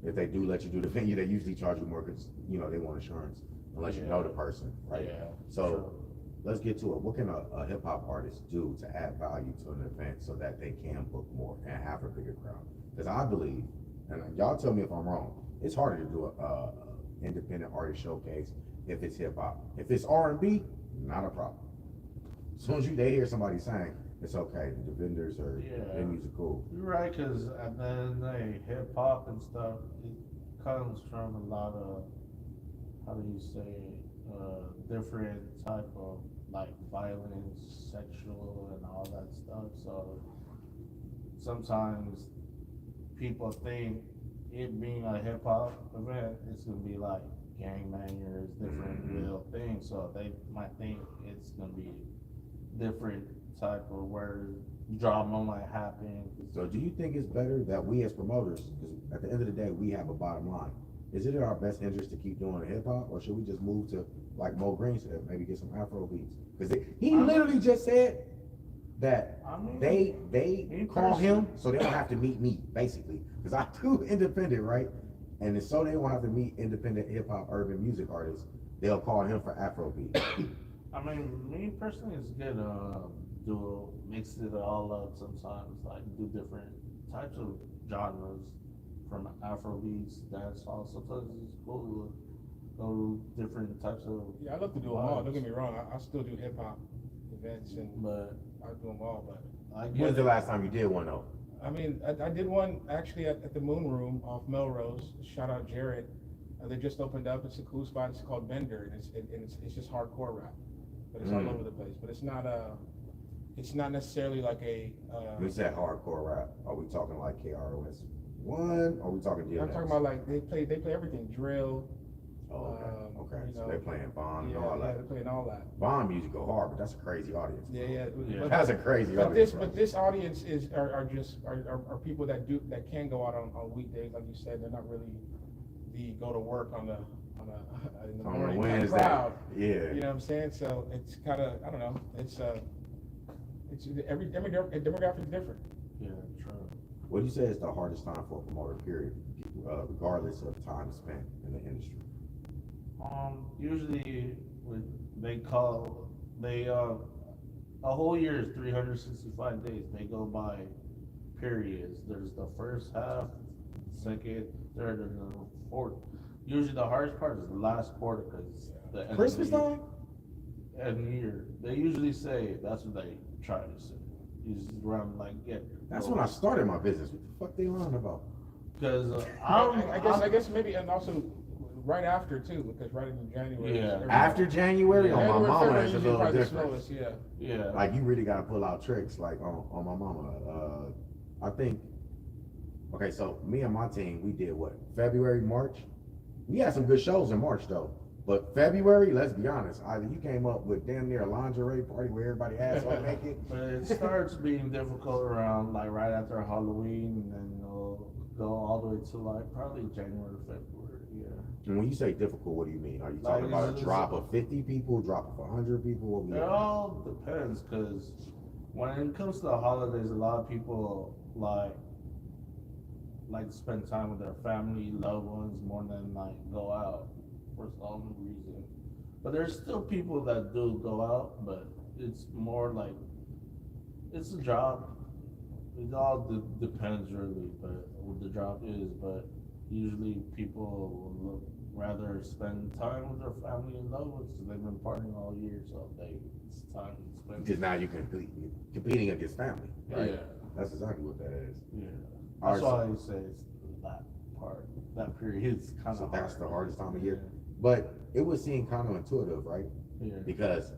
if they do let you do the venue, they usually charge you more because they want insurance, unless you know the person, right? Yeah. So let's get to it. What can a hip hop artist do to add value to an event so that they can book more and have a bigger crowd? Because I believe, and y'all tell me if I'm wrong, it's harder to do a independent artist showcase if it's hip hop. If it's R&B, not a problem. As soon as they hear somebody saying, it's okay, the vendors or venues are cool. You're right, because at the end of the day, hip hop and stuff, it comes from a lot of, how do you say, different type of like violence, sexual, and all that stuff. So sometimes people think it being a hip hop event, it's gonna be like gangbangers, different real things. So they might think it's gonna be different type of where drama might happen. So do you think it's better that we as promoters, because at the end of the day, we have a bottom line, is it in our best interest to keep doing hip hop, or should we just move to, like Mo Green said, maybe get some Afro beats? Because he literally just said that they call him so they don't have to meet me, basically. Because I do independent, right? And it's so they won't have to meet independent hip hop urban music artists, they'll call him for Afro beats. I mean, me personally, it's good mix it all up sometimes, like do different types of genres from Afrobeats, dancehall. Sometimes it's cool to go different types of. Yeah, I love to do them all. Don't get me wrong. I still do hip hop events, But I do them all. But When's the last time you did one though? I mean, I did one actually at the Moon Room off Melrose. Shout out Jared. They just opened up. It's a cool spot. It's called Bender, and it's just hardcore rap, but it's all over the place. But it's not necessarily like a. When you said hardcore rap, are we talking like KROS One? Or are we talking DMX? I'm talking about like they play everything, drill. Oh, okay. So they're playing Bond and all Yeah, that. they're playing all that. Bond music go hard, but that's a crazy audience. Yeah. That's a crazy But audience. this audience are people that can go out on weekdays, like you said. They're not really the go to work in the morning kind of crowd. Yeah. You know what I'm saying? So it's kind of, I don't know. It's every demographic is different. yeah, true. What do you say is the hardest time for a promoter, period, regardless of time spent in the industry? Usually a whole year is 365 days. They go by periods. There's the first half, second, third, and the fourth. Usually the hardest part is the last quarter because the end Christmas of the year, time? end of the year. They usually say that's what they try to say. Usually around That's when I started my business. What the fuck they lying about? Because I guess maybe, and also right after too, because right in January. Yeah. every- After January, Yeah, on my January, mama, February it's a usually little probably the different. slowest, yeah. Yeah. Like you really gotta pull out tricks, like on my mama. I think. Okay, so me and my team, we did what? February, March. We had some good shows in March though. But February, let's be honest, either you came up with damn near a lingerie party where everybody ass all naked. But it starts being difficult around like right after Halloween, and then it'll go all the way to like probably January, February. Yeah. And when you say difficult, what do you mean? Are you Like, talking about a it's- drop of 50 people, drop of 100 people? What we It looking at? all depends, because when it comes to the holidays, a lot of people like to spend time with their family, loved ones, more than like go out for some reason. But there's still people that do go out, but it's more like it's a job. It all depends really, but what the job is. But usually people will rather spend time with their family and loved ones because they've been partying all year, so it's time to spend. Because now you're competing against family, right? Yeah. That's exactly what that is. Yeah. All That's right, why I say it's that part, that period is kind So of that's the hardest time of year. Yeah. But it would seem counterintuitive, right? Yeah. Because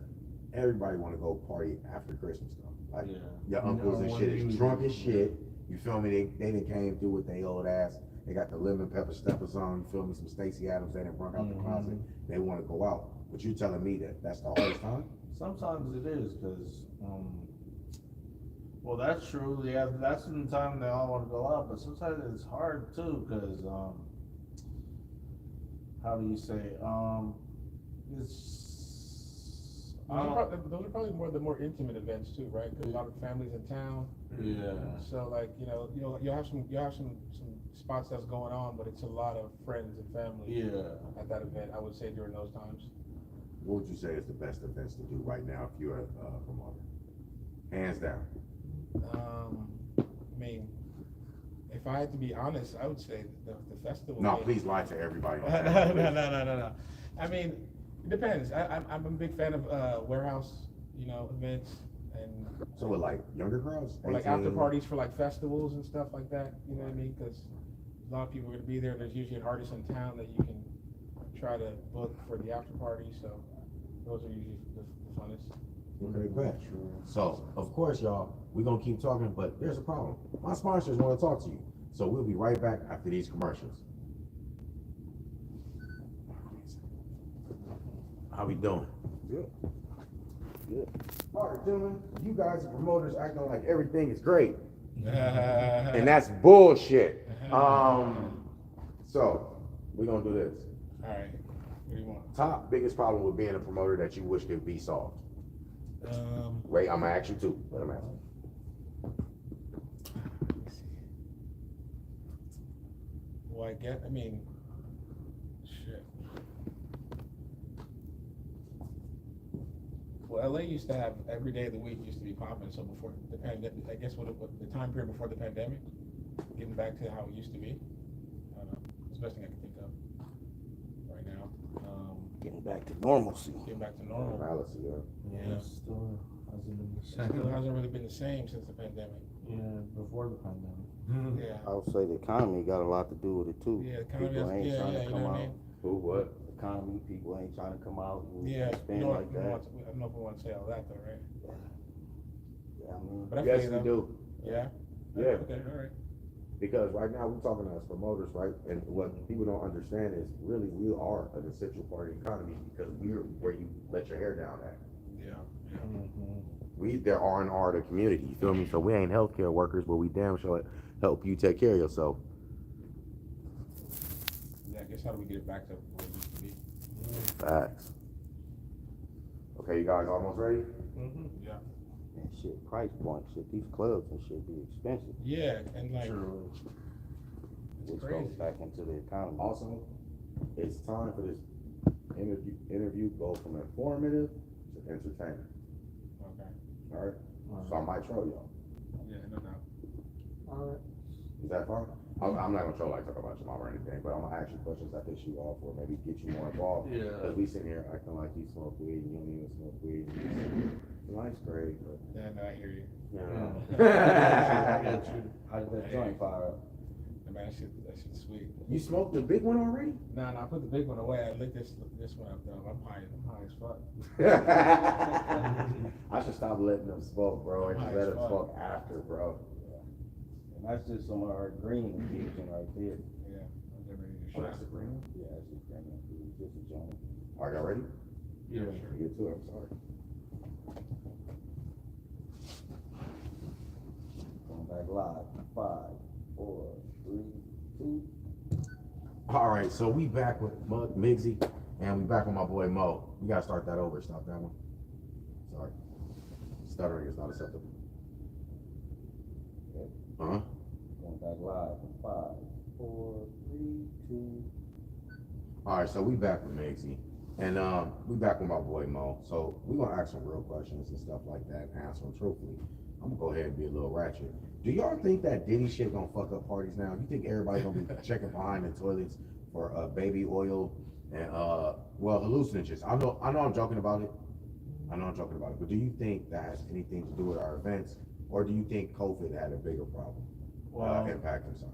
everybody want to go party after Christmas though. Like Yeah. your uncles and when shit is you- drunk as shit. You feel me? They done came through with their old ass. They got the lemon pepper steppers on. You feel me? Some Stacey Adams they done brought out the closet. They want to go out. But you telling me that that's the hardest time? Sometimes it is because, well, that's true. Yeah, that's the time they all want to go out. But sometimes it's hard too because, how do you say? It's Those are probably the more intimate events too, right? Because a lot of families in town. yeah. So like you have some spots that's going on, but it's a lot of friends and family. Yeah. At that event, I would say during those times. What would you say is the best events to do right now if you're a promoter? Hands down. I mean, if I had to be honest, I would say the festival. No, game. please lie to everybody. On No, camera, no. I mean, it depends. I'm a big fan of warehouse, events and So with like younger crowds? or like 18? after parties for like festivals and stuff like that. You know what I mean? Because a lot of people are gonna be there. There's usually an artist in town that you can try to book for the after party. So those are usually the funnest. Okay, bet. So, of course, y'all, we're going to keep talking, but there's a problem. My sponsors want to talk to you. So we'll be right back after these commercials. How we doing? Good. Good. All right, gentlemen, you guys are promoters acting like everything is great. And And that's bullshit. So, we're going to do this. all right. What do you want? Top biggest problem with being a promoter that you wish could be solved. Wait, I'm going to ask you two. Let him ask. Well, I mean, shit. Well, LA used to have every day of the week used to be popping. So before the pandemic, I guess what the time period before the pandemic, getting back to how it used to be. I don't know. It's the best thing I can think of right now. Getting back to normalcy. Getting back to normal. Fallacy, yeah. Yeah. Still hasn't been the Still same. hasn't really been the same since the pandemic. Yeah, before the pandemic. Yeah. I would say the economy got a lot to do with it too. Yeah, economy People has- ain't yeah, trying yeah, to you come know what I out. mean? Who, what? Economy, people ain't trying to come out and Yeah. spend You know, like that. I don't know if we want to say all that though, right? Yeah, I mean, But I Yes, feel we you, do. though. Yeah. Yeah. Okay. All right. Because right now we're talking as promoters, right? And what people don't understand is really we are an essential part of the economy because we're where you let your hair down at. Yeah. We there R&R the community, you feel me? So we ain't healthcare workers, but we damn sure help you take care of yourself. Yeah. I guess how do we get it back to where it used to be? Facts. Okay, you guys almost ready? Yeah. and shit, price point, shit, these clubs and shit be expensive, Yeah, and like, True. which crazy. goes back into the economy. Also, it's time for this interview go from informative to entertaining. okay. All right? So I might troll y'all. Yeah, no doubt. Alright. Is that fine? I'm not gonna troll like talk about your mom or anything, but I'm gonna ask you questions that piss you off or maybe get you more involved. Yeah. Cause we sitting here acting like you smoke weed and you don't even smoke weed. Life's great, but. Yeah, no, I hear you. I get you. How did that joint fire up? I man. That shit's sweet. You smoked the big one already? Nah, I put the big one away. I lit this one up though. I'm high as fuck. I should stop letting them smoke, bro, and just Nice let them fuck. smoke after, bro. And that's just some of our green kitchen right there. Yeah, I'm getting ready to Oh, shot. that's a green one? Yeah, that's just green. It's just a joint. All right, y'all ready? Yeah. Get to it, I'm sorry. Going back live. 5, 4, 3, 2. All right, so we back with Migsy, and we back with my boy Mo. We gotta start that over. Stop that one. Sorry. Stuttering is not acceptable. Yep. Uh-huh. Going back live. 5, 4, 3, 2. All right, so we back with Migsy, and we back with my boy Mo. So we gonna ask some real questions and stuff like that, and answer them truthfully. I'm gonna go ahead and be a little ratchet. Do y'all think that Diddy shit gonna fuck up parties now? You think everybody's gonna be checking behind the toilets for baby oil and well, hallucinogens? I know I'm joking about it. But do you think that has anything to do with our events, or do you think COVID had a bigger problem? Well, Impact. I'm sorry.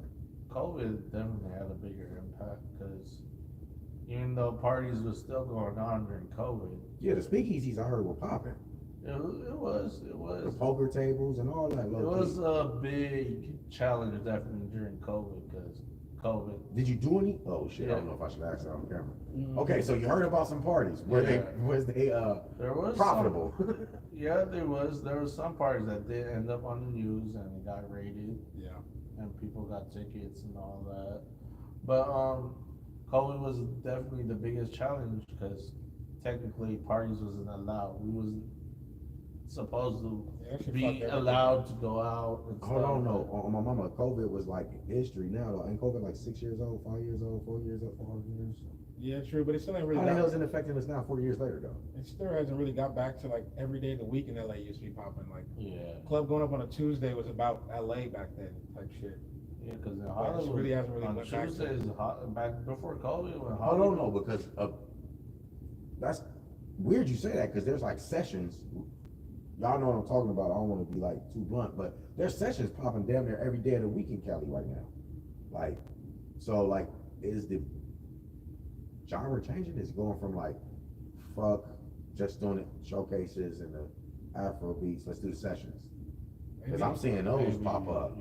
COVID definitely had a bigger impact because even though parties were still going on during COVID, Yeah, the speakeasies I heard were popping. it was The poker tables and all that. it was a big challenge definitely during COVID because COVID. Did you do any? Oh shit! I don't know if I should ask that on camera. Okay, so you heard about some parties. Were they There was profitable? Yeah, there was some parties that did end up on the news and it got raided. Yeah. And people got tickets and all that. But COVID was definitely the biggest challenge because technically parties wasn't allowed. We wasn't supposed to be allowed to go out. And Hold on, stuff. no. On my mama, COVID was like history now. Though. Ain't COVID like 6 years old, 5 years old, 4 years old, 5 years? Yeah, true, but it still ain't really. How the hell is it affecting us now 4 years later, though? It still hasn't really got back to like every day of the week in LA used to be popping. Like Yeah. club going up on a Tuesday was about LA back then type shit. Yeah, because in Like, it Hollywood, really hasn't really on went back to Tuesdays, back before COVID, when I Hollywood. don't know because that's weird you say that because there's like sessions. Y'all know what I'm talking about. I don't want to be like too blunt, but there's sessions popping damn near every day of the week in Cali right now. Like, so like, is the genre changing? Is it going from like, fuck, just doing it showcases and the Afro beats, let's do sessions? Because I'm seeing those pop up.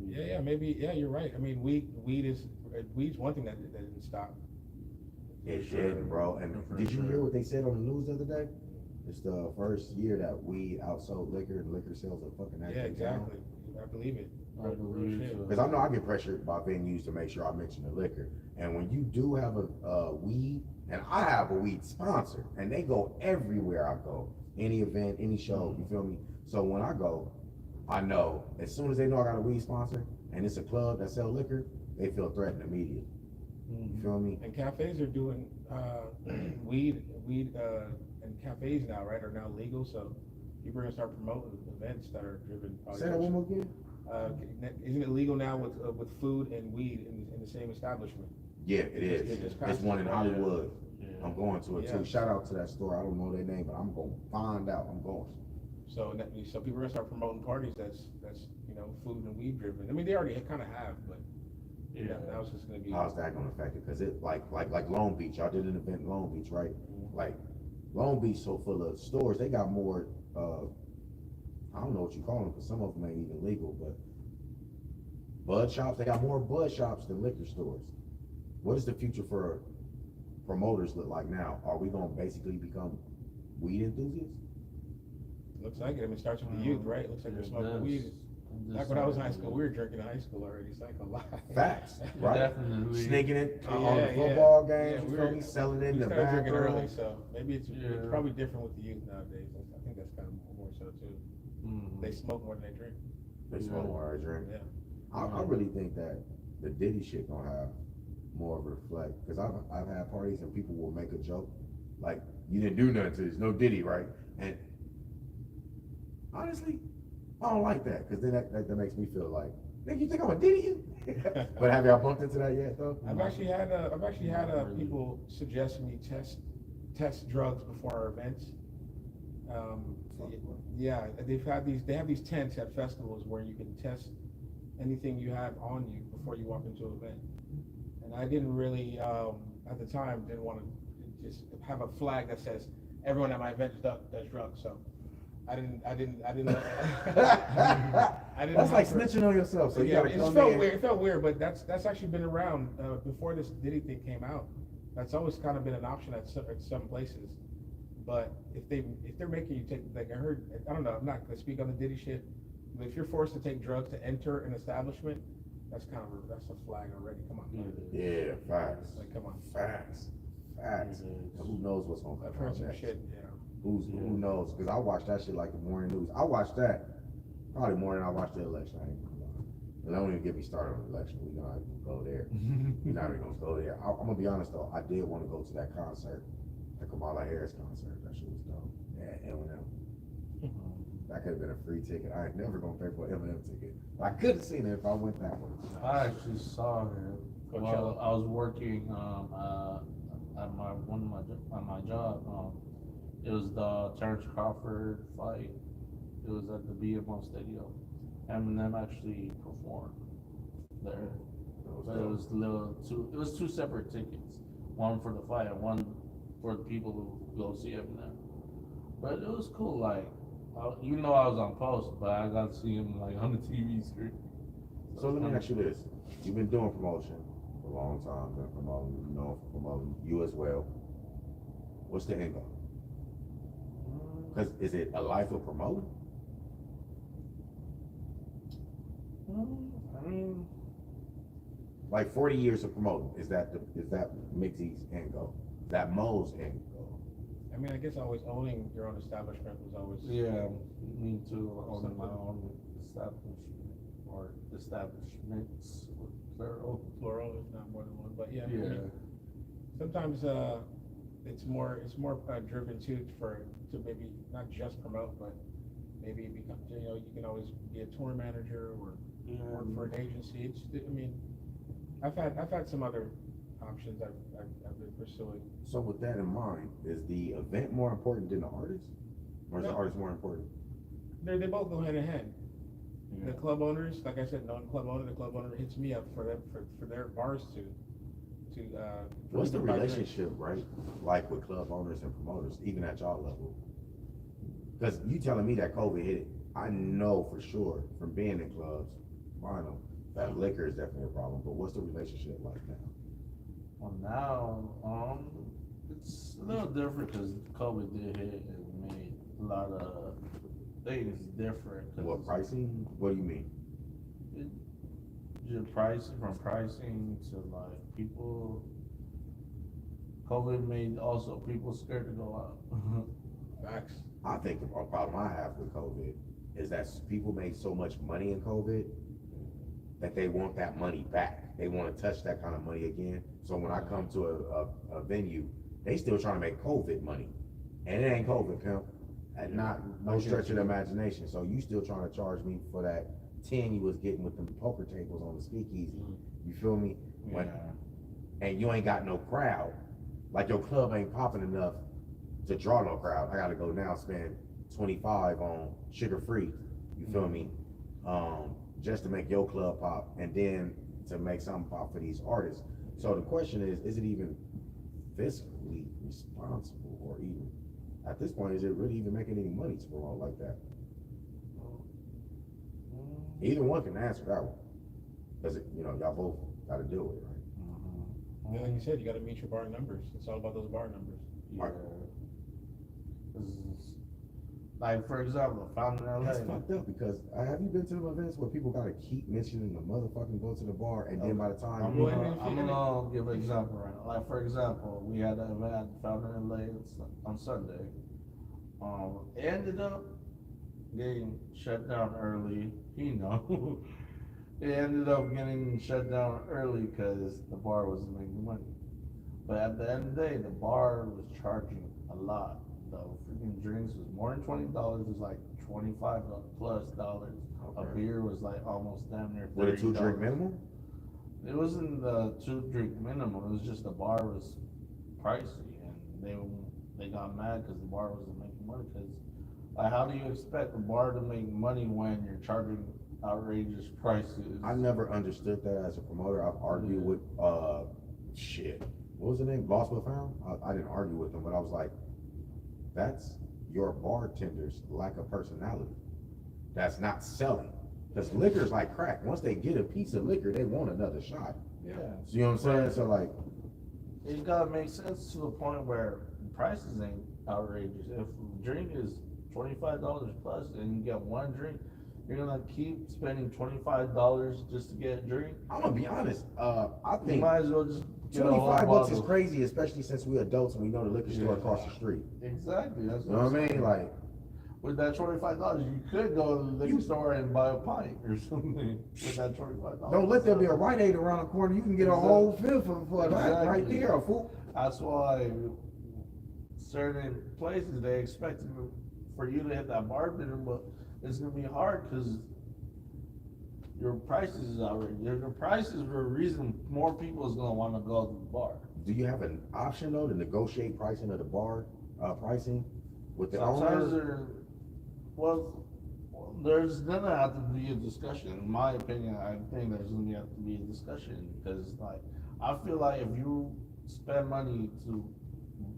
Yeah, maybe. Yeah, you're right. I mean, weed's one thing that didn't stop. It did, bro. And did you hear what they said on the news the other day? It's the first year that weed outsold liquor and liquor sales are fucking Yeah, exactly. I believe it. I believe so. Because I know I get pressured by venues to make sure I mention the liquor. And when you do have a weed, and I have a weed sponsor, and they go everywhere I go, any event, any show, you feel me? So when I go, I know as soon as they know I got a weed sponsor, and it's a club that sell liquor, they feel threatened immediately. You feel me? And cafes are doing weed and cafes now, right? Are now legal, so people are gonna start promoting events that are driven. Say that one more again. Isn't it legal now with food and weed in the same establishment? Yeah, it is. It's one in Hollywood. Yeah. I'm going to it Yeah. too. Shout out to that store. I don't know their name, but I'm gonna find out. I'm going. So people are gonna start promoting parties that's food and weed driven. I mean, they already kind of have, but Yeah. now it's just gonna be. How's that gonna affect it? Because it like Long Beach. Y'all did an event in Long Beach, right? Like Long Beach, so full of stores. They got more. I don't know what you call them because some of them ain't even legal, but bud shops. They got more bud shops than liquor stores. What does the future for promoters look like now? Are we gonna basically become weed enthusiasts? Looks like it. I mean, it starts with the youth, right? Looks like they're smoking weed. Back when I was in high school, we were drinking in high school already. It's like a lot. Facts, right? Definitely. Sneaking it on Yeah, the football yeah. games, Yeah, you we feel were- me? Selling it in We the started drinking bathroom. early, so maybe it's Yeah. probably different with the youth nowadays. I think that's kind of more so too. They smoke more than they drink. They smoke more, I drink. Yeah. I really think that the Diddy shit gonna have more of a reflect because I've had parties and people will make a joke like you didn't do nothing to this, no Diddy, right? And honestly, I don't like that because then that makes me feel like, nigga, you think I'm a Diddy you? But have y'all bumped into that yet though? I've actually had people suggest me test drugs before our events. They have these tents at festivals where you can test anything you have on you before you walk into an event. And I didn't really, at the time, didn't want to just have a flag that says everyone at my event does drugs. So I didn't. I didn't. That's like snitching on yourself. So you yeah, gotta it come felt in. weird. It felt weird, but that's actually been around before this Diddy thing came out. That's always kind of been an option at some places. But if they're making you take, like I don't know, I'm not gonna speak on the Diddy shit, but if you're forced to take drugs to enter an establishment, that's a flag already. Come on. Yeah, facts. Like, come on. Facts. Facts. Who knows what's gonna I've come heard out some next? shit. Yeah. Who knows? Because I watch that shit like the morning news. I watch that probably more than I watch the election. I ain't gonna lie. And don't even get me started on the election. We're not even gonna go there. We're not even gonna go there. I'm gonna be honest though. I did want to go to that concert, the Kamala Harris concert. That shit was dope. Yeah, Eminem. That could have been a free ticket. I ain't never gonna pay for an Eminem ticket. I could have seen it if I went that way. I actually saw her while I was working at my job. It was the Terrence Crawford fight. It was at the BMO Stadium. Eminem actually performed there. But it was two separate tickets. One for the fight and one for the people who go see Eminem. But it was cool, like you know I was on post, but I got to see him like on the TV screen. So let me ask you this. You've been doing promotion for a long time, been promoting, you know, promoting you as well. What's the end goal? Because is it a life of promoting? I mean, Like 40 years of promoting, is that Mixie's end goal? Is that Mo's end goal? I mean, I guess always owning your own establishment was always. yeah, me too. Owning my own establishment or establishments, plural. Plural, if not more than one. But yeah. I Yeah. mean, sometimes it's more driven too to maybe not just promote, but maybe become, you can always be a tour manager or work for an agency. I mean, I've had some other options I've been pursuing. So with that in mind, is the event more important than the artist? Or is the No. artist more important? They both go hand in hand. Yeah. The club owners, like I said, the club owner hits me up for their bars to. What's the buy drinks. relationship, right? Like with club owners and promoters, even at y'all level? Because you telling me that COVID hit it. I know for sure from being in clubs, vinyl, that liquor is definitely a problem. But what's the relationship like now? Well, now, it's a little different because COVID did hit and made a lot of things different. What pricing? What do you mean? Just pricing to like people. COVID made also people scared to go out. Facts. I think the problem I have with COVID is that people made so much money in COVID that they want that money back. They want to touch that kind of money again. So when I come to a venue, they still trying to make COVID money. And it ain't COVID, pimp. And no stretch of the imagination. So you still trying to charge me for that 10 you was getting with them poker tables on the speakeasy. You feel me? And you ain't got no crowd. Like your club ain't popping enough to draw no crowd. I gotta go now spend 25 on sugar free. You feel me? Just to make your club pop and then to make something pop for these artists. So the question is it even fiscally responsible, or even at this point, is it really even making any money to promote like that? Either one can answer that one. Because y'all both gotta do it, right? Yeah, like you said, you got to meet your bar numbers. It's all about those bar numbers. Yeah. Like for example, Fountain LA. That's fucked up because have you been to the events where people gotta keep mentioning the motherfucking go to the bar and then by the time I'm gonna give an example right now. Like for example, we had an event at Fountain LA on Sunday. It ended up getting shut down early. It ended up getting shut down early because the bar wasn't making money. But at the end of the day, the bar was charging a lot. The freaking drinks was more than $20. It was like $25 plus dollars. A beer was like almost damn near $30. with a 2-drink minimum? It wasn't the 2-drink minimum. It was just the bar was pricey, and they got mad because the bar wasn't making money. Because like, how do you expect the bar to make money when you're charging outrageous prices. I never understood that as a promoter. I've argued with shit. What was the name? Lost but Found? I didn't argue with them, but I was like, that's your bartender's lack of personality. That's not selling. Because liquor's like crack. Once they get a piece of liquor, they want another shot. Yeah. So, you know what I'm saying? So like, It gotta make sense to the point where prices ain't outrageous. If a drink is $25 plus and you get one drink, you're gonna keep spending $25 just to get a drink. I'm gonna be honest. I You think might as well just get a whole 25 bucks is bottle. crazy, especially since we adults and we know the liquor store Yeah. across the street. Exactly. That's You know what I mean? Like, with that $25, you could go to the liquor store and buy a pint or something with that $25. don't let there be a Rite Aid around the corner. You can get a whole fifth for that right Exactly. there, fool. That's why certain places they expect for you to hit that bar minimum, but it's gonna be hard because your prices is already. Your prices for a reason more people is gonna want to go to the bar. Do you have an option though to negotiate pricing of the bar pricing with the Sometimes owner? there's gonna have to be a discussion. In my opinion, I think there's gonna have to be a discussion because, like, I feel like if you spend money to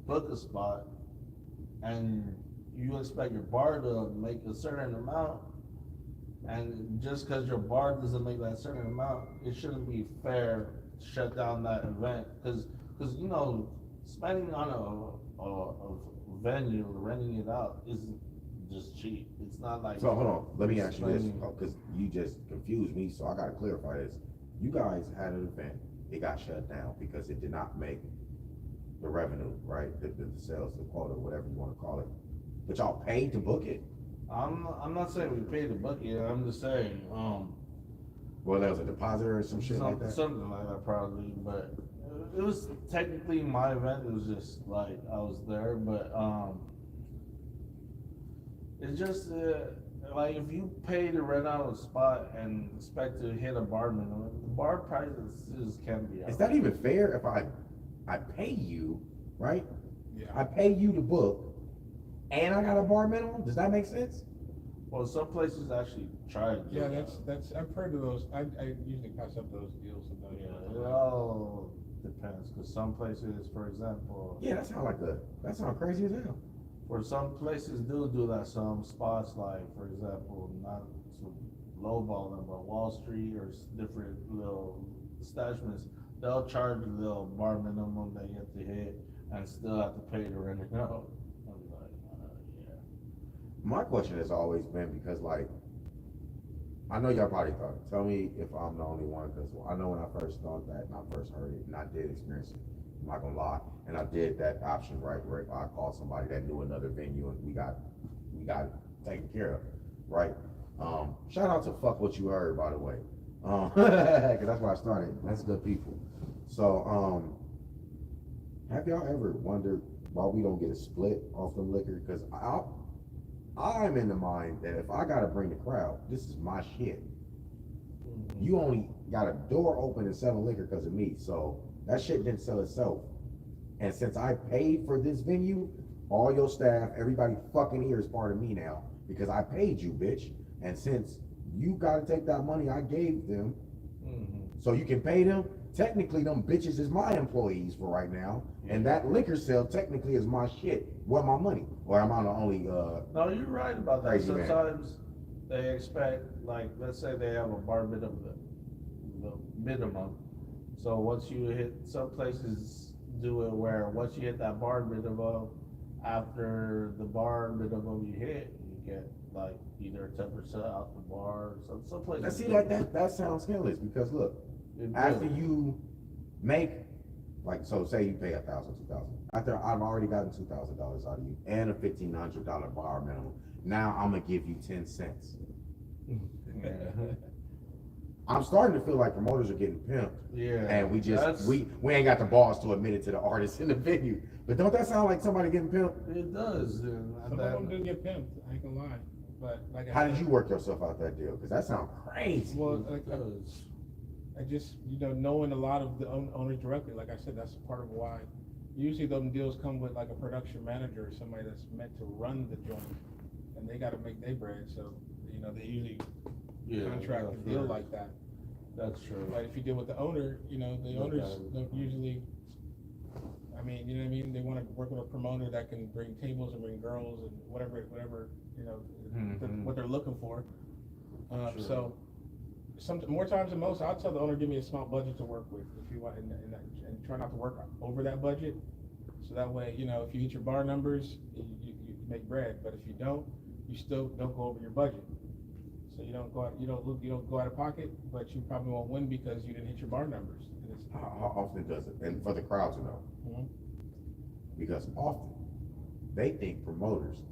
book a spot and you expect your bar to make a certain amount, and just because your bar doesn't make that certain amount, it shouldn't be fair to shut down that event. Because you know, spending on a venue, renting it out, isn't just cheap. It's not like. So hold on, let me ask you this, spending- because you just confused me, so I gotta clarify this. You guys had an event, it got shut down because it did not make the revenue, right? The sales, the quota, whatever you wanna call it. But y'all paid to book it? I'm not saying we paid the bucket. I'm just saying, Well, there was a deposit or some shit like that? something like that probably. But it was technically my event. It was just like I was there, but it's just like if you pay to rent out a spot and expect to hit a bar minimum, the bar prices just can't be. Is that even fair if I pay you, right? Yeah. I pay you to book, and I got a bar minimum? Does that make sense? Well, some places actually try to do Yeah, that. that's I've heard of those. I usually pass up those deals sometimes. Yeah, it all depends. Because some places, for example. Yeah, that sounds crazy as hell. For some places do that. Some spots, like for example, not to lowball them, but Wall Street or different little establishments, they'll charge a little bar minimum they get to hit and still have to pay to rent it out. I'm like, yeah. My question has always been because, like, I know y'all probably thought, tell me if I'm the only one, because I know when I first thought that and I first heard it and I did experience it, I'm not gonna lie, and I did that option right where I called somebody that knew another venue and we got it taken care of, right? Shout out to Fuck What You Heard, by the way, because that's where I started. That's good people. So, have y'all ever wondered why we don't get a split off the liquor? Because I'm in the mind that if I gotta bring the crowd, this is my shit. You only got a door open and selling liquor because of me, so that shit didn't sell itself. And since I paid for this venue, all your staff, everybody fucking here is part of me now because I paid you, bitch. And since you gotta take that money I gave them, so you can pay them, technically them bitches is my employees for right now, and that liquor sale technically is my shit. What my money? Or am I the only No, you're right about that. Crazy man. Sometimes they expect, like, let's say they have a bar minimum, the minimum. So once you hit, some places do it where once you hit that bar minimum, after the bar minimum you hit, you get like either 10% out the bar. Some places. Now see, do like it. that sounds careless because look, It after do. you make, like, so say you pay $1,000, $2,000. After I've already gotten $2,000 out of you and a $1,500 bar minimum, now I'm gonna give you 10 cents. Yeah. I'm starting to feel like promoters are getting pimped, Yeah. and we just That's- we ain't got the balls to admit it to the artists in the venue. But don't that sound like somebody getting pimped? It does. And Some of them do get pimped. I ain't gonna lie. But like, How did you work yourself out that deal? Because that sounds crazy. Well, It like, does. I just, knowing a lot of the owners directly, like I said, that's part of why. Usually those deals come with like a production manager or somebody that's meant to run the joint, and they gotta make their bread, so, they usually Yeah, contract that's and deal right. like that. That's true. But if you deal with the owner, the Look owners at it. don't usually. I mean, you know what I mean? They want to work with a promoter that can bring tables and bring girls and whatever, Mhm. what they're looking for. Sure. So, more times than most, I'll tell the owner, give me a small budget to work with if you want, and try not to work over that budget. So that way, if you hit your bar numbers, you make bread. But if you don't, you still don't go over your budget. So you don't go out of pocket, but you probably won't win because you didn't hit your bar numbers. And it's, How often does it? And for the crowd to know, Mhm. because often they think promoters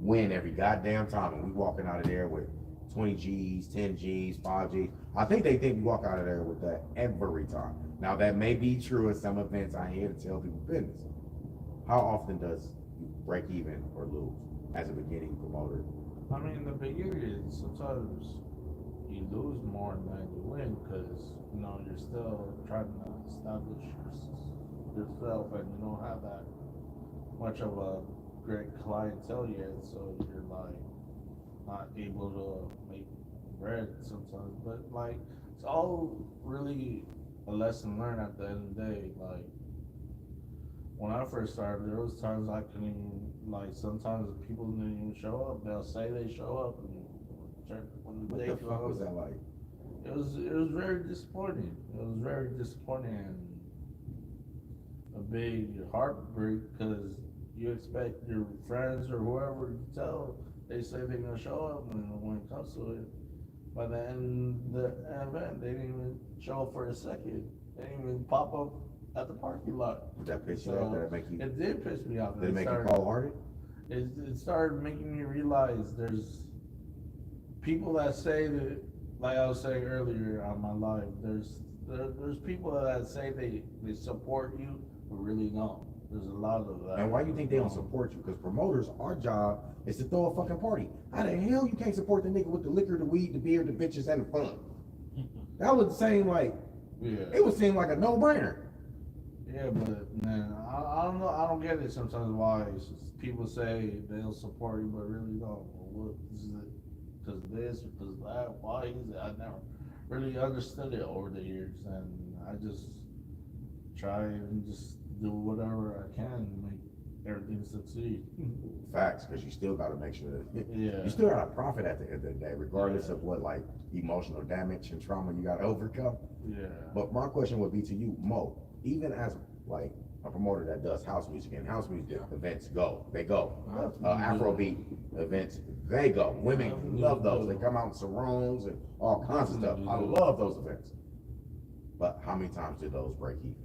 win every goddamn time, and we walking out of there with 20 G's, 10 G's, 5 G's. I think they think we walk out of there with that every time. Now that may be true in some events. I hear to tell people business. How often does you break even or lose as a beginning promoter? I mean, the beginning, sometimes you lose more than you win because, you're still trying to establish yourself and you don't have that much of a great clientele yet, so you're like not able to make bread sometimes. But like, it's all really a lesson learned at the end of the day. Like, when I first started, there was times I couldn't even, like, sometimes people didn't even show up. They'll say they show up, and when the What day the fuck was that like? it was very disappointing. It was very disappointing and a big heartbreak because you expect your friends or whoever you tell, they say they're gonna show up, and when it comes to it, by the end of the event, they didn't even show up for a second. They didn't even pop up at the parking lot. Did that piss you off? Did it make you? It did piss me off. Did it make you cold hearted? It started making me realize there's people that say that, like I was saying earlier on my live, there's people that say they support you, but really don't. There's a lot of that. And why you think they don't support you? Because promoters, our job is to throw a fucking party. How the hell you can't support the nigga with the liquor, the weed, the beer, the bitches, and the fun? That would seem like, it would seem like a no-brainer. Yeah, but man, I don't know. I don't get it sometimes why people say they'll support you, but really don't. What is it? Because this or because that? Why is it? I never really understood it over the years, and I just try and just do whatever I can to make everything succeed. Facts, because you still got to make sure that Yeah. you still got to profit at the end of the day, regardless of what like emotional damage and trauma you got to overcome. Yeah. But my question would be to you, Mo, even as like a promoter that does house music and house music events they go. Afrobeat events, they go. Women love those. They come out in sarongs and all kinds of stuff. I love those events. But how many times do those break even?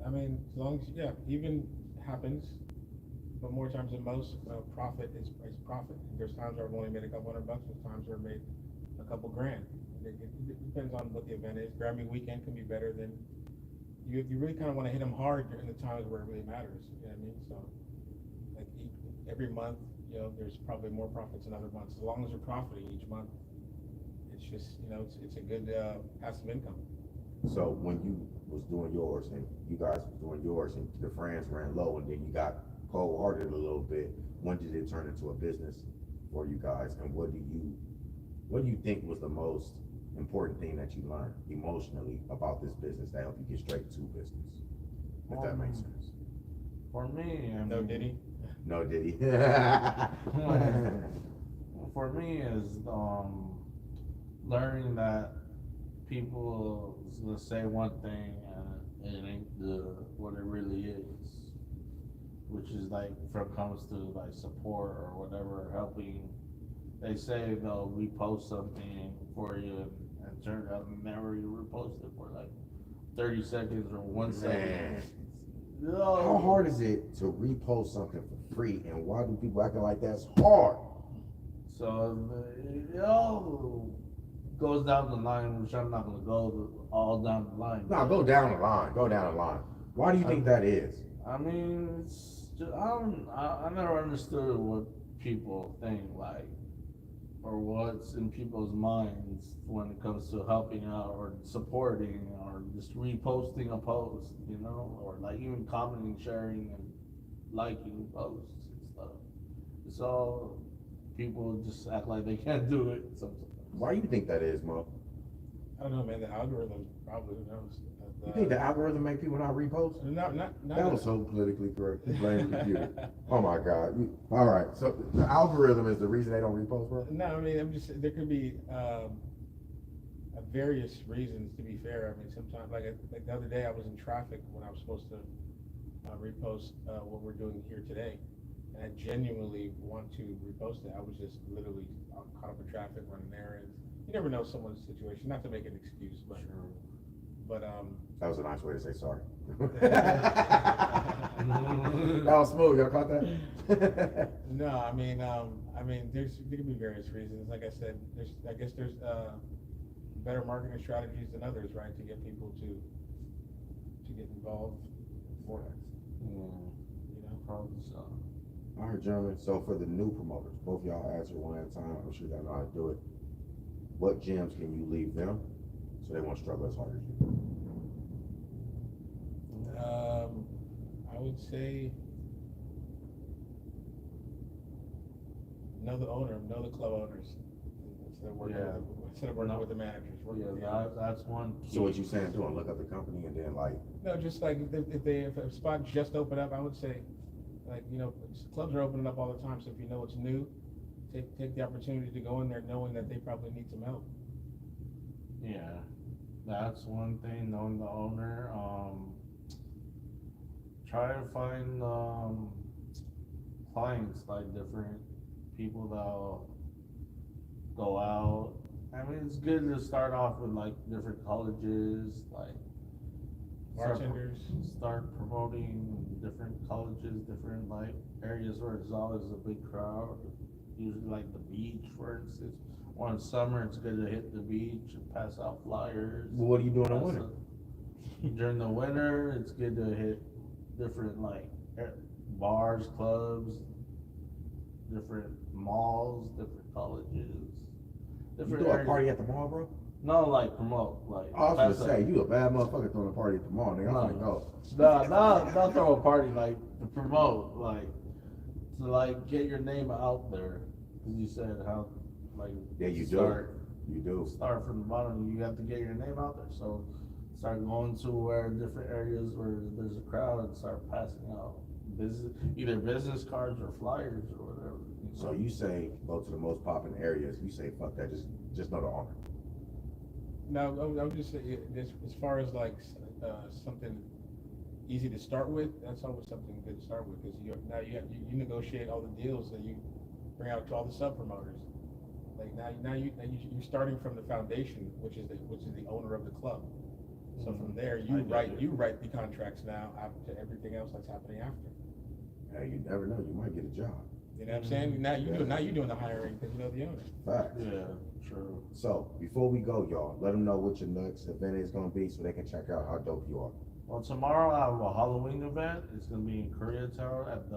I mean, as long as even happens, but more times than most, profit is profit. There's times where I've only made a couple $100. There's times where I made a couple grand. It depends on what the event is. Grammy weekend can be better than you really kind of want to hit them hard during the times where it really matters. You know what I mean? So, like every month, there's probably more profits in other months. As long as you're profiting each month, it's just it's a good passive income. So when you was doing yours and you guys was doing yours and the friends ran low and then you got cold-hearted a little bit, when did it turn into a business for you guys? And what do you think was the most important thing that you learned emotionally about this business that helped you get straight to business? If that makes sense. For me, No Diddy. No Diddy. For me is learning that people will say one thing and it ain't what it really is, which is like when it comes to like support or whatever, helping. They say they'll repost something for you and turn out never even repost it for like 30 seconds or 1 second. How hard is it to repost something for free, and why do people acting like that's hard? So it all goes down the line, which I'm not gonna go all down the line. No, go down the line. Go down the line. Why do you think that is? I mean, it's just, I never understood what people think, like, or what's in people's minds when it comes to helping out or supporting or just reposting a post, or like even commenting, sharing, and liking posts and stuff. It's all people just act like they can't do it sometimes. Why you think that is, Mo? I don't know, man. The algorithm probably, who knows. You think the algorithm make people not repost? Not That was so politically correct. You blame the computer. Oh my God. All right. So the algorithm is the reason they don't repost, bro? No, I mean, there could be various reasons, to be fair. I mean, sometimes, like the other day, I was in traffic when I was supposed to repost what we're doing here today. And I genuinely want to repost it. I was just literally caught up in traffic, running errands. You never know someone's situation, not to make an excuse, but That was a nice way to say sorry. That was smooth. Y'all caught that? no, I mean, there could be various reasons. Like I said, I guess there's better marketing strategies than others, right, to get people to get involved more. You know, Probably so. All right, gentlemen. So for the new promoters, both y'all answer one at a time. I'm sure y'all know how to do it. What gems can you leave them so they won't struggle as hard as you? I would say know the owner, know the club owners instead of working, with the managers. That's one. So what you saying, doing look up the company and then like No, just like if a spot just opened up, I would say, like, you know, clubs are opening up all the time. So if you know it's new, take the opportunity to go in there knowing that they probably need some help. Yeah, that's one thing. Knowing the owner, try to find clients, like different people that'll go out. I mean, it's good to start off with like different colleges, like Bartenders. Start promoting different colleges, different like areas where there's always a big crowd. Usually like the beach, for instance. Or in summer, it's good to hit the beach and pass out flyers. Well, what are you doing in the winter? During the winter, it's good to hit different like bars, clubs, different malls, different colleges. You do a party at the mall, bro? No, like promote, like. I was gonna say, you a bad motherfucker throwing a party at the mall, nigga. I'm gonna go. Not throw a party, like to promote, like to like get your name out there. Cause you said how, like. Yeah, you start, do. You do. Start from the bottom. You have to get your name out there. So start going to where different areas where there's a crowd and start passing out either business cards or flyers or whatever. So you say go to the most popping areas. You say fuck that. Just know the owner. No, I would just say, as far as like something easy to start with, that's always something good to start with, because you negotiate all the deals that you bring out to all the sub promoters. Like now you're starting from the foundation, which is the owner of the club. So from there you write the contracts now to everything else that's happening after. Hey, you never know. You might get a job. You know what I'm saying? Now you're doing the hiring because you know the owner. Facts. Yeah, true. So before we go, y'all, let them know what your next event is gonna be, so they can check out how dope you are. Well, tomorrow I have a Halloween event. It's gonna be in Koreatown at I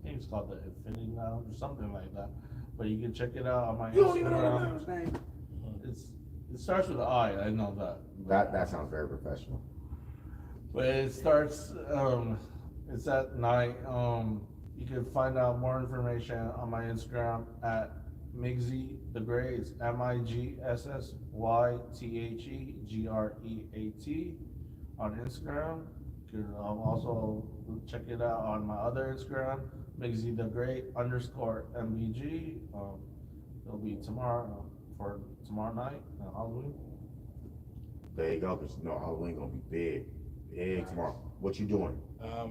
think it's called the Infinity Lounge or something like that. But you can check it out on my Instagram. You don't even know the lounge name. It starts with an I. I know that. That sounds very professional. But it starts. It's at night. You can find out more information on my Instagram at Migsy the Great. It's MIGSSYTHEGREAT on Instagram. You can also check it out on my other Instagram, Migsy the Great _MBG. It'll be tomorrow for tomorrow night, Halloween. There you go. Cause Halloween gonna be big tomorrow. What you doing?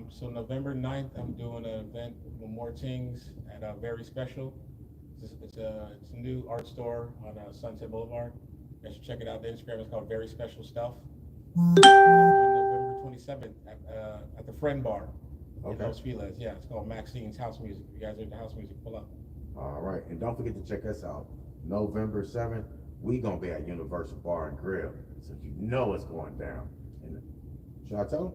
So November 9th, I'm doing an event with more things at a Very Special. It's a new art store on Sunset Boulevard. You guys should check it out. The Instagram is called Very Special Stuff. November 27th at the Friend Bar in Los Feliz. Yeah, it's called Maxine's House Music. If you guys are into house music, pull up. All right, and don't forget to check us out. November 7th, we gonna be at Universal Bar and Grill, so you know it's going down. And should I tell them?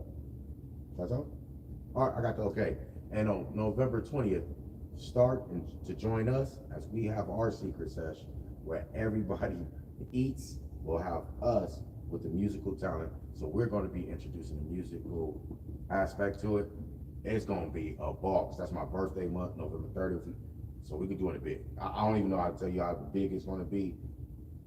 All right, I got the okay. And on November 20th, start to join us as we have our secret session where everybody eats. We'll have us with the musical talent. So we're going to be introducing the musical aspect to it. It's going to be a ball, 'cause that's my birthday month, November 30th. So we can do it big. I don't even know how to tell you how big it's gonna be.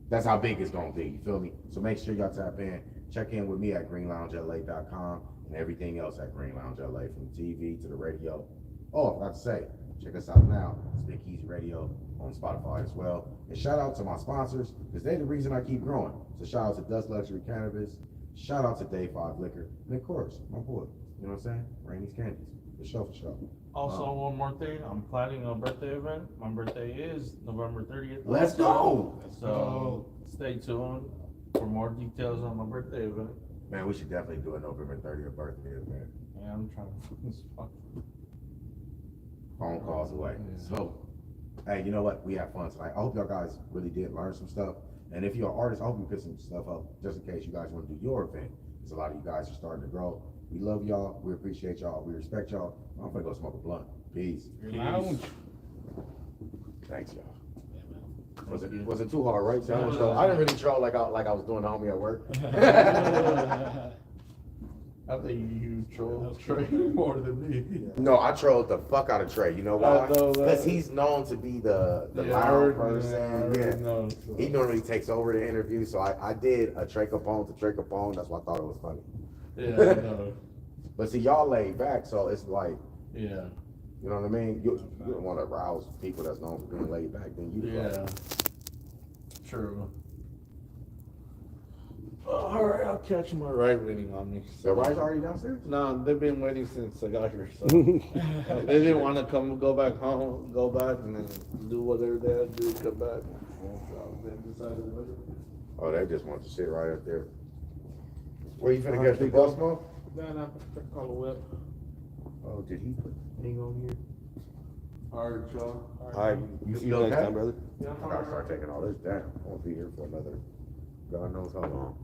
That's how big it's gonna be. You feel me? So make sure y'all tap in. Check in with me at greenloungela.com and everything else at Greenloungela, from TV to the radio. Oh, I forgot to say, check us out now. It's Big Easy Radio on Spotify as well. And shout out to my sponsors, because they're the reason I keep growing. So shout out to Dust Luxury Cannabis. Shout out to Day 5 Liquor. And of course, my boy, you know what I'm saying? Rainey's Candies. For sure, for sure. Also, one more thing, I'm planning a birthday event. My birthday is November 30th. Let's go. So stay tuned for more details on my birthday event. Man, we should definitely do a November 30th birthday event. Yeah, I'm trying to find a spot. Phone calls away. Yeah. So, hey, you know what? We had fun tonight. I hope y'all guys really did learn some stuff. And if you're an artist, I hope you put some stuff up just in case you guys want to do your event. Because a lot of you guys are starting to grow. We love y'all. We appreciate y'all. We respect y'all. I'm gonna go smoke a blunt. Peace. Lounge. Thanks, y'all. Thank you. Was it too hard, right? See, I didn't No, troll. no. I didn't really troll like I was doing the homie at work. I think you troll Trey more than me. No, I trolled the fuck out of Trey. You know why? I know that. Because he's known to be the Yeah, I loud heard- person. I Yeah. already know, so. He normally takes over the interview, so I did a Trey Capone to Trey Capone. That's why I thought it was funny. Yeah, I know. But see, y'all laid back, so it's like, Yeah. you know what I mean? You don't want to rouse people that's known for being laid back. Then you Yeah. True. All right, I'll catch my ride waiting on me. The rice already downstairs? No, they've been waiting since I got here. So they didn't want to go back home, go back, and then do whatever they had to do, come back. So they decided to wait. Oh, they just want to sit right up there. Where you finna catch the bus, Mo? No, call a whip. Oh, did he put the thing on here? All right, y'all. All right, You see still you next okay? time, brother. Yeah, I gotta start taking all this down. I won't be here for another God knows how long.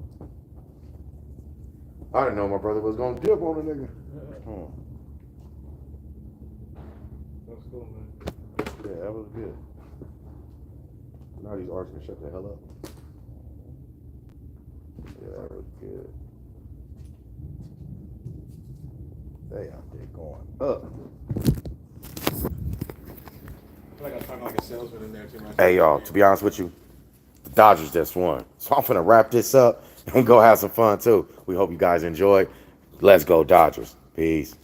I didn't know my brother was gonna dip on a nigga. Hmm. That's cool, man. Yeah, that was good. Now these artists can shut the hell up. Yeah, that was good. They out there going up. I feel like I'm talking like a salesman in there too much. Hey y'all, to be honest with you, the Dodgers just won. So I'm finna wrap this up and go have some fun too. We hope you guys enjoyed. Let's go Dodgers. Peace.